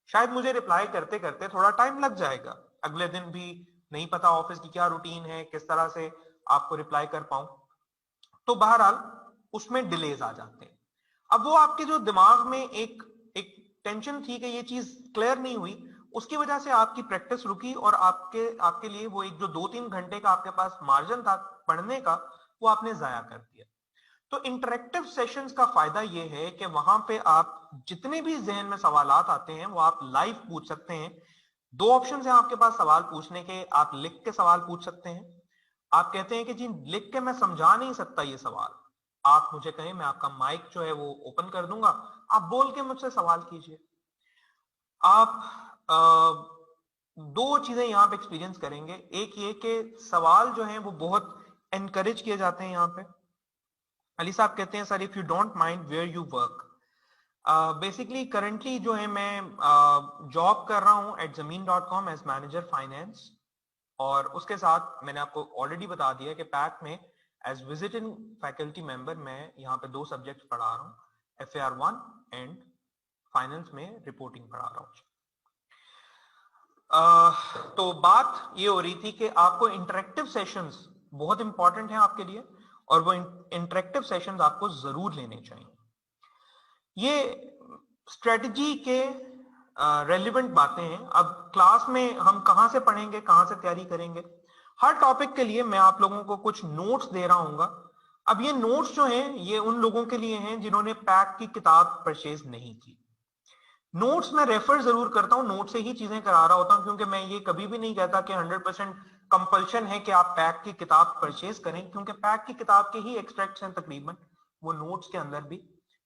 शायद मुझे रिप्लाई करते करते थोड़ा टाइम लग जाएगा, अगले दिन भी नहीं पता ऑफिस की क्या रूटीन है, किस तरह से आपको रिप्लाई कर पाऊं, तो बहरहाल उसमें डिलेज आ जाते हैं। अब वो आपके जो दिमाग में एक एक टेंशन थी कि ये चीज क्लियर नहीं हुई, उसकी वजह से आपकी प्रैक्टिस रुकी और आपके आपके लिए वो एक जो 2-3 घंटे का आपके पास मार्जिन था पढ़ने का, वो आपने जाया कर दिया। तो इंटरेक्टिव सेशंस का फायदा ये है कि वहां पे आप जितने भी जहन में सवालात आते हैं वो आप लाइव पूछ सकते हैं। दो ऑप्शन है आपके पास सवाल पूछने के, आप लिख के सवाल पूछ सकते हैं। आप कहते हैं कि जी लिख के मैं समझा नहीं सकता ये सवाल, आप मुझे कहें, मैं आपका माइक जो है वो ओपन कर दूंगा, आप बोल के मुझसे सवाल कीजिए। आप दो चीजें यहाँ पे एक्सपीरियंस करेंगे, एक ये कि सवाल जो है वो बहुत एनकरेज किए जाते हैं यहाँ पे। अली साहब कहते हैं sir if you don't mind where you work, basically currently जो है मैं जॉब कर रहा हूँ eight zameen.com as manager finance, और उसके साथ मैंने आपको ऑलरेडी बता दिया कि पैक में एज विजिटिंग फैकल्टी मेंबर मैं यहाँ पे 2 सब्जेक्ट पढ़ा रहा हूँ, FAR 1 एंड फाइनेंस में रिपोर्टिंग पढ़ा रहा हूँ। तो बात ये हो रही थी कि आपको इंटरेक्टिव सेशंस बहुत इंपॉर्टेंट है आपके लिए, और वो इंटरेक्टिव सेशंस आपको जरूर लेने चाहिए। ये स्ट्रेटजी के रेलिवेंट बातें हैं। अब क्लास में हम कहां से पढ़ेंगे, कहां से तैयारी करेंगे, हर टॉपिक के लिए मैं आप लोगों को कुछ नोट्स दे रहा हूँ। अब ये नोट्स जो हैं ये उन लोगों के लिए हैं जिन्होंने पैक की किताब परचेज नहीं की। नोट्स में रेफर जरूर करता हूं, नोट से ही चीजें करा रहा होता हूं, क्योंकि मैं ये कभी भी नहीं कहता कि 100% कंपल्शन है कि आप पैक की किताब परचेज करें, क्योंकि पैक की किताब के ही एक्सट्रैक्ट्स हैं तकरीबन वो नोट्स के अंदर भी,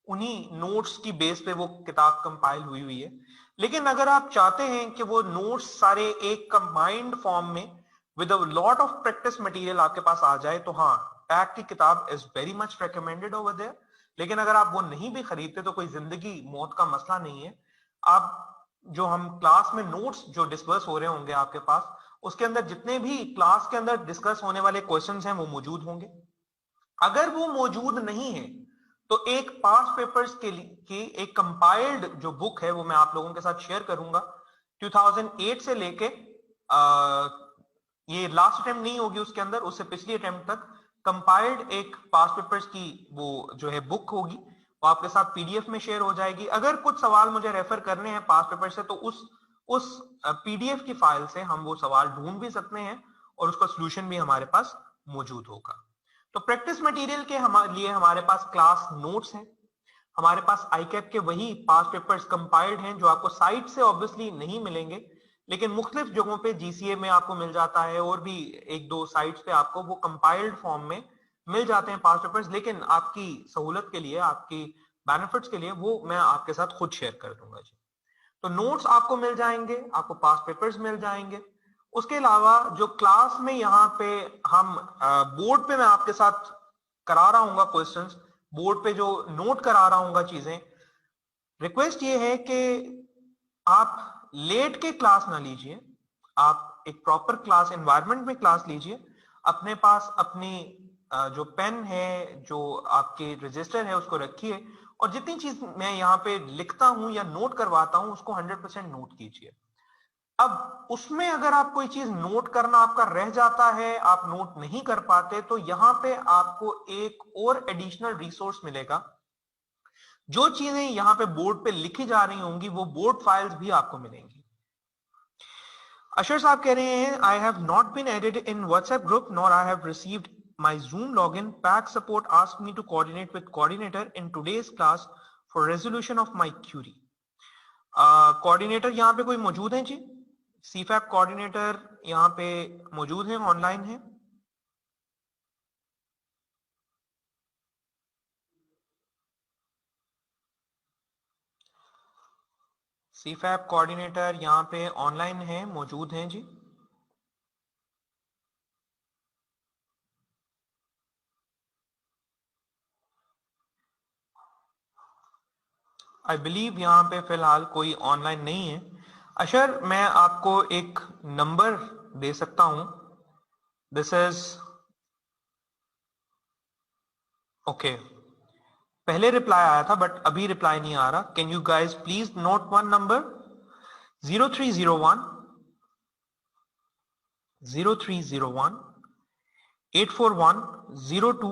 उन्हीं नोट्स की बेस पे वो किताब कंपाइल हुई है। लेकिन अगर आप चाहते हैं कि वो नोट्स सारे एक कंबाइंड फॉर्म में with a lot of practice material आपके पास आ जाए, तो हाँ, पैक की किताब is very much recommended over there. लेकिन अगर आप वो नहीं भी खरीदते तो कोई जिंदगी मौत का मसला नहीं है। आप जो हम क्लास में नोट्स जो डिस्कस हो रहे होंगे आपके पास, उसके अंदर जितने भी क्लास के अंदर डिस्कस होने वाले क्वेश्चंस हैं वो मौजूद होंगे। अगर वो मौजूद नहीं है तो एक पास पेपर्स के लिए की एक कंपाइल्ड जो बुक है वो मैं आप लोगों के साथ शेयर करूंगा। 2008 से लेके ये लास्ट अटेम्प्ट नहीं होगी उसके अंदर, उससे पिछली अटेम्प्ट तक कंपाइल्ड एक पास पेपर्स की वो जो है बुक होगी, वो आपके साथ PDF में शेयर हो जाएगी। अगर कुछ सवाल मुझे रेफर करने हैं पास पेपर से तो उस PDF की फाइल से हम वो सवाल ढूंढ भी सकते हैं और उसका सोल्यूशन भी हमारे पास मौजूद होगा। तो प्रैक्टिस मटेरियल के लिए हमारे पास क्लास नोट्स हैं, हमारे पास ICAP के वही पास पेपर्स कंपाइल्ड हैं जो आपको साइट से ऑब्वियसली नहीं मिलेंगे, लेकिन मुख्तलिफ जगहों पे GCA में आपको मिल जाता है और भी 1-2 साइट्स पे आपको वो कंपाइल्ड फॉर्म में मिल जाते हैं पास पेपर्स। लेकिन आपकी सहूलत के लिए, आपकी बेनिफिट्स के लिए वो मैं आपके साथ खुद शेयर कर दूंगा जी। तो नोट्स आपको मिल जाएंगे, आपको पास पेपर्स मिल जाएंगे। उसके अलावा जो क्लास में यहाँ पे हम बोर्ड पे मैं आपके साथ करा रहा हूँ क्वेश्चंस, बोर्ड पे जो नोट करा रहा हूँ चीजें, रिक्वेस्ट ये है कि आप लेट के क्लास ना लीजिए, आप एक प्रॉपर क्लास एनवायरनमेंट में क्लास लीजिए। अपने पास अपनी जो पेन है, जो आपके रजिस्टर है, उसको रखिए और जितनी चीज मैं यहाँ पे लिखता हूं या नोट करवाता हूं उसको 100% नोट कीजिए। अब उसमें अगर आप कोई चीज नोट करना आपका रह जाता है, आप नोट नहीं कर पाते, तो यहाँ पे आपको एक और एडिशनल रिसोर्स मिलेगा। जो चीजें यहाँ पे बोर्ड पे लिखी जा रही होंगी वो बोर्ड फाइल्स भी आपको मिलेंगी। अशर साहब कह रहे हैं I have not been added in WhatsApp group nor I have received my Zoom login, PAC support asked me to coordinate with coordinator in today's class for resolution of my query. Coordinator यहाँ पे कोई मौजूद है जी? CFAP coordinator यहाँ पे मौजूद है, online है? CFAP कोऑर्डिनेटर यहाँ पे ऑनलाइन है, मौजूद हैं जी? आई बिलीव यहाँ पे फिलहाल कोई ऑनलाइन नहीं है। अशर, मैं आपको एक नंबर दे सकता हूं, दिस इज ओके। पहले रिप्लाई आया था बट अभी रिप्लाई नहीं आ रहा। Can you guys please note one number? 0301 0301 841 02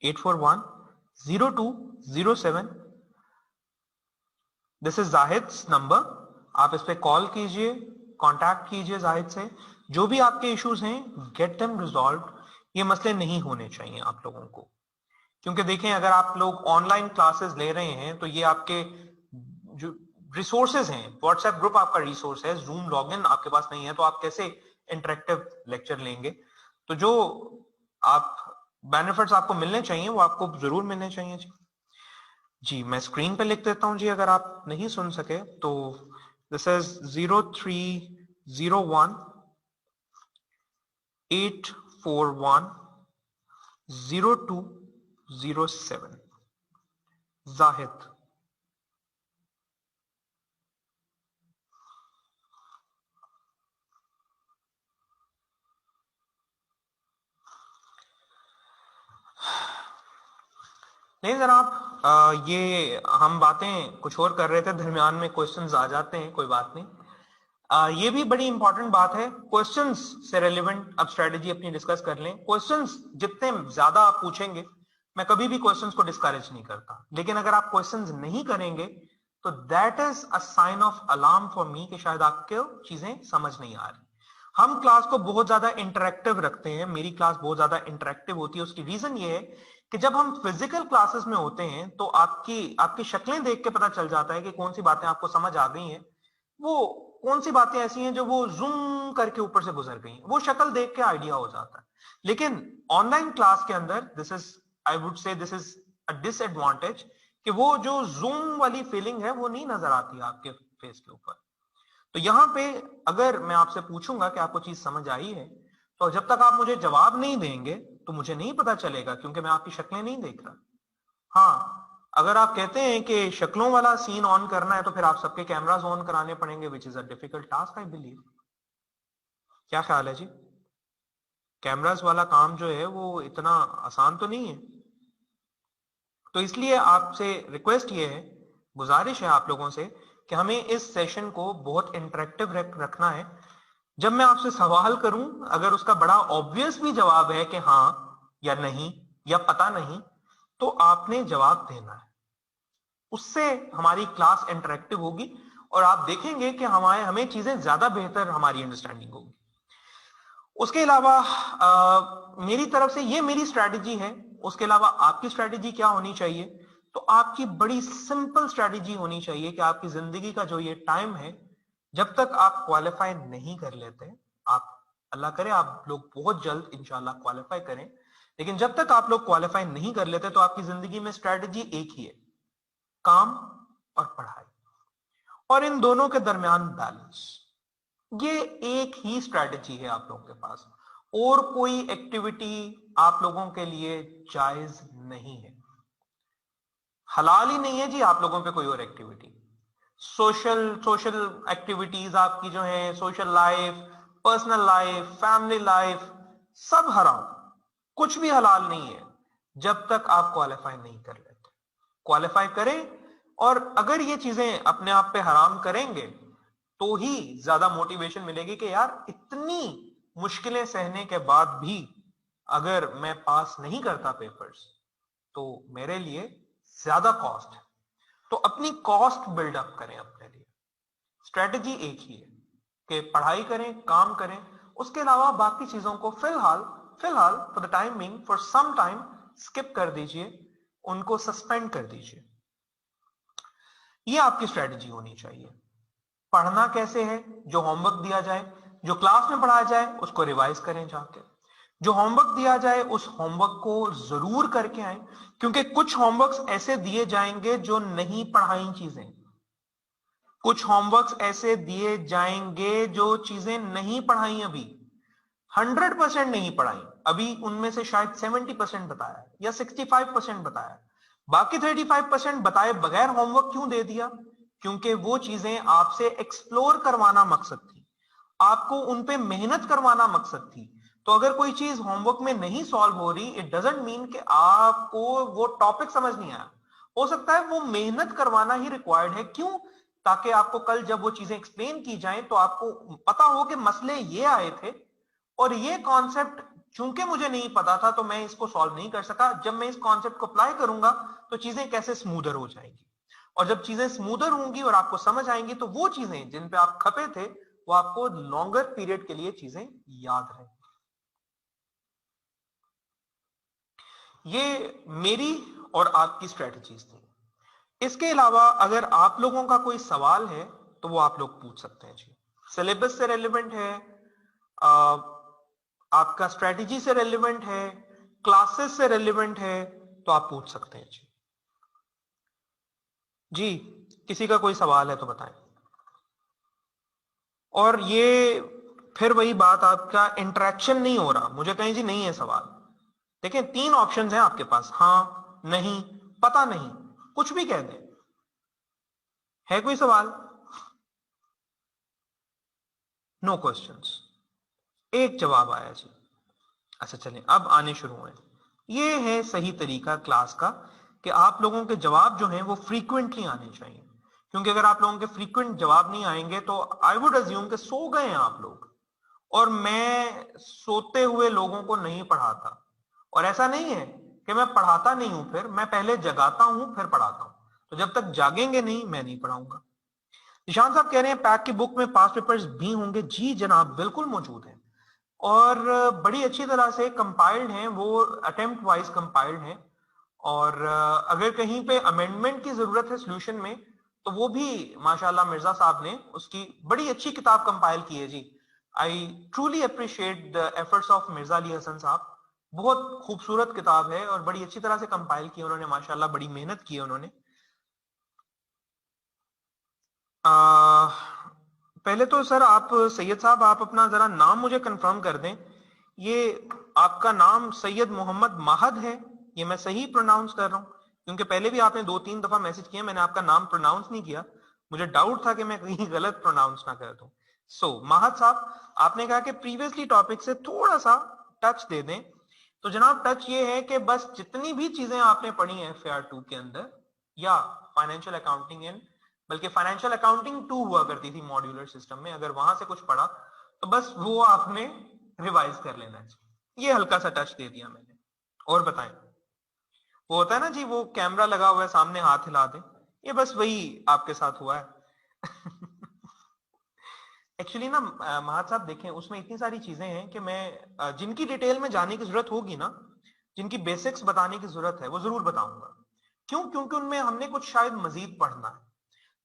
841 0207। This is Zahid number, आप इस पे कॉल कीजिए, कांटेक्ट कीजिए जाहिद से। जो भी आपके इश्यूज हैं, गेट देम रिजॉल्व। ये मसले नहीं होने चाहिए आप लोगों को, क्योंकि देखें अगर आप लोग ऑनलाइन क्लासेस ले रहे हैं तो ये आपके जो रिसोर्सेज हैं, व्हाट्सएप ग्रुप आपका रिसोर्स है, जूम लॉगिन आपके पास नहीं है तो आप कैसे इंटरेक्टिव लेक्चर लेंगे? तो जो आप बेनिफिट्स आपको मिलने चाहिए वो आपको जरूर मिलने चाहिए जी। मैं स्क्रीन पे लिख देता हूं जी, अगर आप नहीं सुन सके तो दिस इज 0301 841 0207 जाहिद। नहीं जनाब, ये हम बातें कुछ और कर रहे थे, दरमियान में क्वेश्चंस आ जाते हैं, कोई बात नहीं। ये भी बड़ी इंपॉर्टेंट बात है, क्वेश्चंस से रेलेवेंट अब स्ट्रेटेजी अपनी डिस्कस कर लें। क्वेश्चंस जितने ज्यादा आप पूछेंगे, मैं कभी भी क्वेश्चंस को डिस्करेज नहीं करता, लेकिन अगर आप क्वेश्चंस नहीं करेंगे तो that is a sign of alarm for me कि शायद आपको चीजें समझ नहीं आ रही। हम क्लास को बहुत ज्यादा इंटरेक्टिव रखते हैं, मेरी क्लास बहुत ज्यादा इंटरेक्टिव होती है। उसकी रीजन ये है कि जब हम फिजिकल क्लासेस में होते हैं तो आपकी शक्लें देख के पता चल जाता है कि कौन सी बातें आपको समझ आ गई हैं, वो कौन सी बातें ऐसी हैं जो वो जूम करके ऊपर से गुजर गई, वो शक्ल देख के आइडिया हो जाता है। लेकिन ऑनलाइन क्लास के अंदर this is, I would say this is a disadvantage कि वो जो जूम वाली फीलिंग है वो नहीं नजर आती आपके फेस के ऊपर। तो यहां पे अगर मैं आपसे पूछूंगा कि आपको चीज समझ आई है, तो जब तक आप मुझे जवाब नहीं देंगे तो मुझे नहीं पता चलेगा, क्योंकि मैं आपकी शक्लें नहीं देख रहा। हाँ, अगर आप कहते हैं कि शक्लों वाला सीन ऑन करना है तो फिर आप सबके कैमरास ऑन कराने पड़ेंगे, which is a difficult task I believe. क्या ख्याल है जी? कैमरास वाला काम जो है वो इतना आसान तो नहीं है। तो इसलिए आपसे रिक्वेस्ट ये है, गुजारिश है आप लोगों से कि हमें इस सेशन को बहुत इंटरेक्टिव रखना है। जब मैं आपसे सवाल करूं, अगर उसका बड़ा ऑब्वियस भी जवाब है कि हाँ या नहीं या पता नहीं, तो आपने जवाब देना है। उससे हमारी क्लास इंटरेक्टिव होगी और आप देखेंगे कि हमें चीजें ज्यादा बेहतर हमारी अंडरस्टैंडिंग होगी। उसके अलावा मेरी तरफ से ये मेरी स्ट्रैटेजी है। उसके अलावा आपकी स्ट्रैटेजी क्या होनी चाहिए? तो आपकी बड़ी सिंपल स्ट्रैटेजी होनी चाहिए कि आपकी जिंदगी का जो ये टाइम है, जब तक आप क्वालिफाई नहीं कर लेते, आप अल्लाह करे आप लोग बहुत जल्द इंशाल्लाह क्वालिफाई करें, लेकिन जब तक आप लोग क्वालिफाई नहीं कर लेते तो आपकी जिंदगी में स्ट्रैटेजी एक ही है, काम और पढ़ाई, और इन दोनों के दरमियान बैलेंस। ये एक ही स्ट्रैटेजी है आप लोगों के पास, और कोई एक्टिविटी आप लोगों के लिए जायज नहीं है, हलाल ही नहीं है जी आप लोगों पे कोई और एक्टिविटी। सोशल सोशल एक्टिविटीज आपकी जो है, social life, personal life, family life, सब हराम, कुछ भी हलाल नहीं है जब तक आप क्वालिफाई नहीं कर लेते। क्वालिफाई करें, और अगर ये चीजें अपने आप पे हराम करेंगे तो ही ज्यादा मोटिवेशन मिलेगी कि यार इतनी मुश्किलें सहने के बाद भी अगर मैं पास नहीं करता पेपर्स तो मेरे लिए ज्यादा कॉस्ट है। तो अपनी कॉस्ट बिल्डअप करें अपने लिए। स्ट्रेटजी एक ही है कि पढ़ाई करें, काम करें, उसके अलावा बाकी चीजों को फिलहाल फिलहाल for the time being, for some time skip कर दीजिए, उनको सस्पेंड कर दीजिए। ये आपकी स्ट्रेटजी होनी चाहिए। पढ़ना कैसे है? जो होमवर्क दिया जाए, जो क्लास में पढ़ाया जाए उसको रिवाइज करें जाके, जो होमवर्क दिया जाए उस होमवर्क को जरूर करके आए, क्योंकि कुछ होमवर्क्स ऐसे दिए जाएंगे जो नहीं पढ़ाई चीजें, कुछ होमवर्क्स ऐसे दिए जाएंगे जो चीजें नहीं पढ़ाई, अभी 100% नहीं पढ़ाई, अभी उनमें से शायद 70% बताया या 65% बताया, बाकी 35% बताए बगैर होमवर्क क्यों दे दिया? क्योंकि वो चीजें आपसे एक्सप्लोर करवाना मकसद थी, आपको उन पे मेहनत करवाना मकसद थी। तो अगर कोई चीज होमवर्क में नहीं सॉल्व हो रही, इट डजंट मीन कि आपको वो टॉपिक समझ नहीं आया, हो सकता है वो मेहनत करवाना ही रिक्वायर्ड है। क्यों? ताकि आपको कल जब वो चीजें एक्सप्लेन की जाएं तो आपको पता हो कि मसले ये आए थे और ये कॉन्सेप्ट चूंकि मुझे नहीं पता था तो मैं इसको सॉल्व नहीं कर सका, जब मैं इस कॉन्सेप्ट को अप्लाई करूंगा तो चीजें कैसे स्मूदर हो जाएंगी, और जब चीजें स्मूदर होंगी और आपको समझ आएंगी तो वो चीजें जिन पे आप खपे थे वो आपको लॉन्गर पीरियड के लिए चीजें याद रहेंगी। ये मेरी और आपकी स्ट्रेटजीज थी। इसके अलावा अगर आप लोगों का कोई सवाल है तो वो आप लोग पूछ सकते हैं जी। सिलेबस से रेलिवेंट है, आपका स्ट्रेटजी से रेलिवेंट है, क्लासेस से रेलिवेंट है, तो आप पूछ सकते हैं जी। जी, किसी का कोई सवाल है तो बताएं। और ये फिर वही बात, आपका इंटरेक्शन नहीं हो रहा, मुझे कहीं जी नहीं है सवाल। देखिए 3 ऑप्शंस हैं आपके पास, हाँ, नहीं, पता नहीं, कुछ भी कह दें। है कोई सवाल? नो क्वेश्चंस, एक जवाब आया जी। अच्छा चलें, अब आने शुरू हुए। ये है सही तरीका क्लास का कि आप लोगों के जवाब जो हैं वो फ्रीक्वेंटली आने चाहिए, क्योंकि अगर आप लोगों के फ्रीक्वेंट जवाब नहीं आएंगे तो आई वुड अज्यूम कि सो गए हैं आप लोग, और मैं सोते हुए लोगों को नहीं पढ़ाता। और ऐसा नहीं है कि मैं पढ़ाता नहीं हूं, फिर मैं पहले जगाता हूं फिर पढ़ाता हूं, तो जब तक जागेंगे नहीं मैं नहीं पढ़ाऊंगा। निशान साहब कह रहे हैं पैक की बुक में पास्ट पेपर्स भी होंगे। जी जनाब, बिल्कुल मौजूद है, और बड़ी अच्छी तरह से कंपाइल्ड हैं, वो अटेम्प्ट वाइज कंपाइल्ड हैं। और अगर कहीं पे अमेंडमेंट की जरूरत है सॉल्यूशन में तो वो भी माशाल्लाह मिर्जा साहब ने उसकी बड़ी अच्छी किताब कंपाइल की है जी। I truly appreciate the efforts of Mirza Ali Hasan Sahab. बहुत खूबसूरत किताब है और बड़ी अच्छी तरह से कंपाइल की उन्होंने, माशाल्लाह बड़ी मेहनत की है उन्होंने। पहले तो सर आप सैयद साहब, आप अपना जरा नाम मुझे कंफर्म कर दें। ये आपका नाम सैयद मोहम्मद माहद है, ये मैं सही प्रोनाउंस कर रहा हूँ? क्योंकि पहले भी आपने 2-3 दफा मैसेज किया, मैंने आपका नाम प्रोनाउंस नहीं किया, मुझे डाउट था कि मैं कहीं गलत प्रोनाउंस ना कर दूं। सो माहद साहब, आपने कहा कि प्रीवियसली टॉपिक से थोड़ा सा टच दे दें, तो जनाब टच ये है कि बस जितनी भी चीजें आपने पढ़ी हैं FAR 2 के अंदर या फाइनेंशियल अकाउंटिंग इन, बल्कि फाइनेंशियल अकाउंटिंग 2 हुआ करती थी मॉड्यूलर सिस्टम में, अगर वहां से कुछ पढ़ा तो बस वो आपने रिवाइज कर लेना है। ये हल्का सा टच दे दिया मैंने। और बताएं, वो होता है ना जी, वो कैमरा लगा हुआ है सामने, हाथ हिला दे, ये बस वही आपके साथ हुआ है। एक्चुअली ना महाज साहब देखें, उसमें इतनी सारी चीजें हैं कि मैं जिनकी डिटेल में जाने की जरूरत होगी ना, जिनकी बेसिक्स बताने की जरूरत है, वो जरूर बताऊंगा। क्यों? क्योंकि उनमें हमने कुछ शायद मजीद पढ़ना है।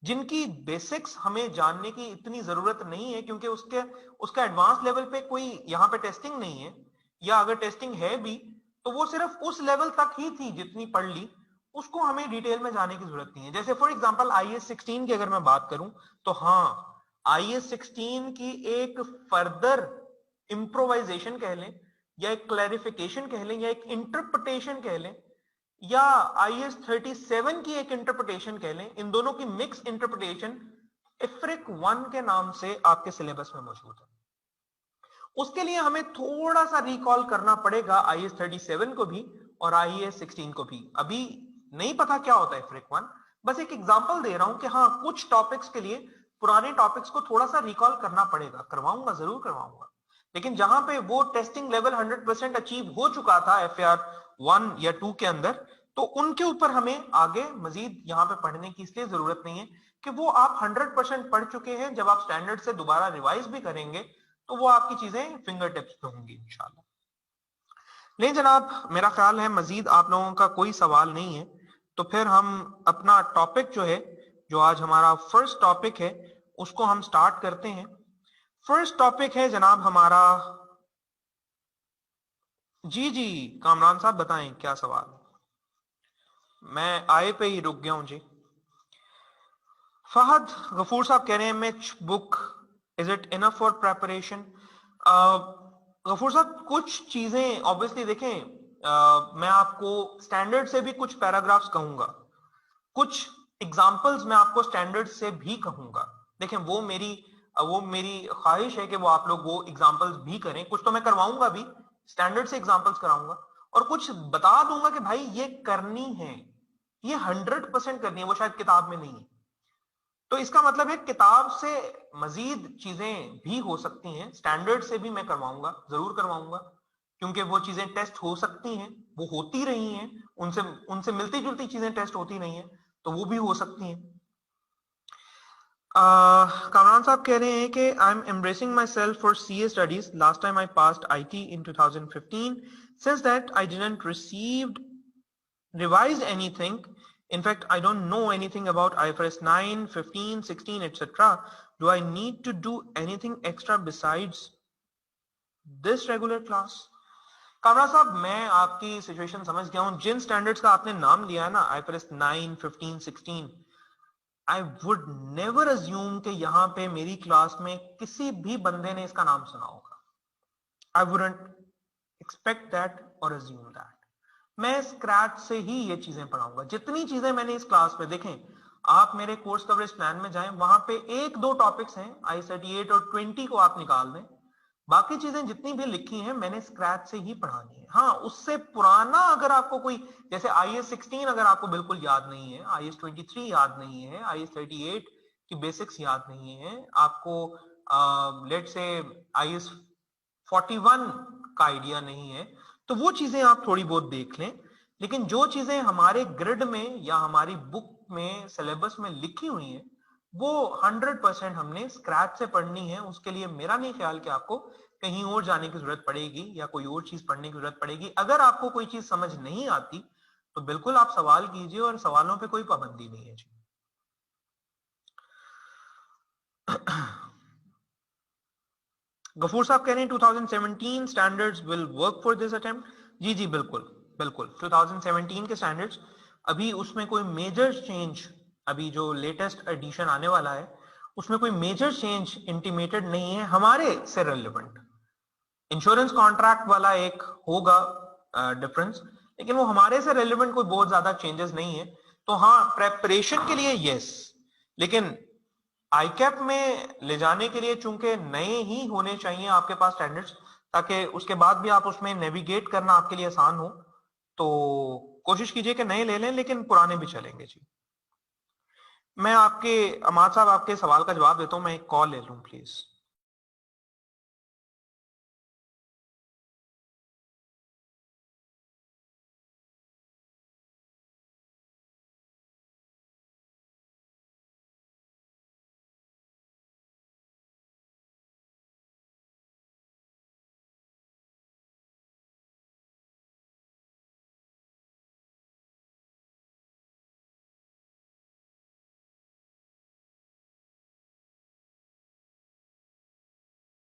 जिनकी बेसिक्स हमें जानने की इतनी जरूरत नहीं है, क्योंकि उसका एडवांस लेवल पे कोई यहाँ पे टेस्टिंग नहीं है, या अगर टेस्टिंग है भी तो वो सिर्फ उस लेवल तक ही थी जितनी पढ़ ली, उसको हमें डिटेल में जाने की जरूरत नहीं है। जैसे फॉर एग्जांपल IAS 16 की अगर मैं बात करूं तो हाँ, IAS 16 की एक फर्दर इम्प्रोवाइजेशन कह लें, या एक क्लैरिफिकेशन कह लें, या एक इंटरप्रिटेशन कह लें, या IAS 37 की एक इंटरप्रिटेशन कह लें, इन दोनों की मिक्स इंटरप्रिटेशन IFRIC 1 के नाम से आपके सिलेबस में मौजूद है। उसके लिए हमें थोड़ा सा रिकॉल करना पड़ेगा IAS 37 को भी और IAS 16 को भी। अभी नहीं पता क्या होता है IFRIC 1, बस एक एग्जांपल दे रहा हूं कि हाँ, कुछ टॉपिक्स के लिए पुराने टॉपिक्स को थोड़ा सा रिकॉल करना पड़ेगा। करवाऊंगा, जरूर करवाऊंगा, लेकिन जहां पे वो टेस्टिंग लेवल 100% अचीव हो चुका था FAR 1 या 2 के अंदर, तो उनके ऊपर हमें आगे मजीद यहाँ पे पढ़ने की इसलिए जरूरत नहीं है कि वो आप 100% पढ़ चुके हैं। जब आप स्टैंडर्ड से दोबारा रिवाइज भी करेंगे तो वो आपकी चीजें फिंगर टिप्स पे होंगी इंशाल्लाह। नहीं जनाब, मेरा ख्याल है मजीद आप लोगों का कोई सवाल नहीं है, तो फिर हम अपना टॉपिक जो है, जो आज हमारा फर्स्ट टॉपिक है, उसको हम स्टार्ट करते हैं। फर्स्ट टॉपिक है जनाब हमारा, जी जी कामरान साहब बताएं क्या सवाल। मैं आए पे ही रुक गया हूं जी। फहद गफूर साहब कह रहे हैं which book is it enough for preparation? Ghafoor साहब कुछ चीजें ऑब्वियसली देखें, मैं आपको स्टैंडर्ड से भी कुछ पैराग्राफ्स कहूंगा, कुछ एग्जाम्पल्स मैं आपको स्टैंडर्ड से भी कहूंगा। देखें वो मेरी ख्वाहिश है कि वो आप लोग वो एग्जाम्पल्स भी करें। कुछ तो मैं करवाऊंगा भी, स्टैंडर्ड से एग्जाम्पल्स कराऊंगा, और कुछ बता दूंगा कि भाई ये करनी है, ये 100% करनी है, वो शायद किताब में नहीं है। तो इसका मतलब है किताब से मजीद चीजें भी हो सकती हैं, स्टैंडर्ड से भी मैं करवाऊंगा, जरूर करवाऊंगा, क्योंकि वो चीजें टेस्ट हो सकती हैं, वो होती रही हैं, उनसे उनसे मिलती जुलती चीजें टेस्ट होती रही हैं, तो वो भी हो सकती हैं। कामरान साहब कह रहे हैं कि I am embracing my self for CA studies, last time I passed IT in 2015, since that I didn't revise anything. In fact, I don't know anything about IFRS 9, 15, 16, etc. Do I need to do anything extra besides this regular class? Kamra साहब, मैं आपकी situation समझ गया हूं। जिन standards का आपने नाम लिया है ना, IFRS 9, 15, 16, I would never assume कि यहां पे मेरी क्लास में किसी भी बंदे ने इसका नाम सुना होगा। आई वुडंट एक्सपेक्ट दैट और अज्यूम दैट। मैं स्क्रैच से ही ये चीजें पढ़ाऊंगा। जितनी चीजें मैंने इस क्लास में, देखें आप मेरे कोर्स कवरेज प्लान में जाएं, वहां पे 1-2 टॉपिक्स हैं, I38 और 20 को आप निकाल दें, बाकी चीजें जितनी भी लिखी हैं मैंने स्क्रैच से ही पढ़ानी है। हाँ, उससे पुराना अगर आपको कोई, जैसे IAS 16 अगर आपको बिल्कुल याद नहीं है, IAS 23 याद नहीं है, IAS 38 की बेसिक्स याद नहीं है आपको, लेट से IAS 41 का आइडिया नहीं है, तो वो चीजें आप थोड़ी बहुत देख लें। लेकिन जो चीजें हमारे ग्रिड में या हमारी बुक में सिलेबस में लिखी हुई हैं, वो 100% हमने स्क्रैच से पढ़नी है। उसके लिए मेरा नहीं ख्याल कि आपको कहीं और जाने की जरूरत पड़ेगी या कोई और चीज पढ़ने की जरूरत पड़ेगी। अगर आपको कोई चीज समझ नहीं आती तो बिल्कुल आप सवाल कीजिए, और सवालों पे कोई पाबंदी नहीं है जी। गफूर साहब कह रहे हैं 2017 standards will work for this attempt. जी जी बिल्कुल बिल्कुल, 2017 के स्टैंडर्ड्स, अभी उसमें कोई मेजर चेंज, अभी जो लेटेस्ट एडिशन आने वाला है उसमें कोई मेजर चेंज इंटीमेटेड नहीं है हमारे से रेलिवेंट। इंश्योरेंस कॉन्ट्रैक्ट वाला एक होगा डिफरेंस, लेकिन वो हमारे से रेलिवेंट कोई बहुत ज्यादा चेंजेस नहीं है। तो हाँ, प्रेपरेशन के लिए यस, लेकिन आईकैप में ले जाने के लिए चूंकि नए ही होने चाहिए आपके पास स्टैंडर्ड्स, ताकि उसके बाद भी आप उसमें नेविगेट करना आपके लिए आसान हो, तो कोशिश कीजिए कि नए ले लें, लेकिन पुराने भी चलेंगे जी। मैं आपके अमाद साहब आपके सवाल का जवाब देता हूं, मैं एक कॉल ले लूं प्लीज।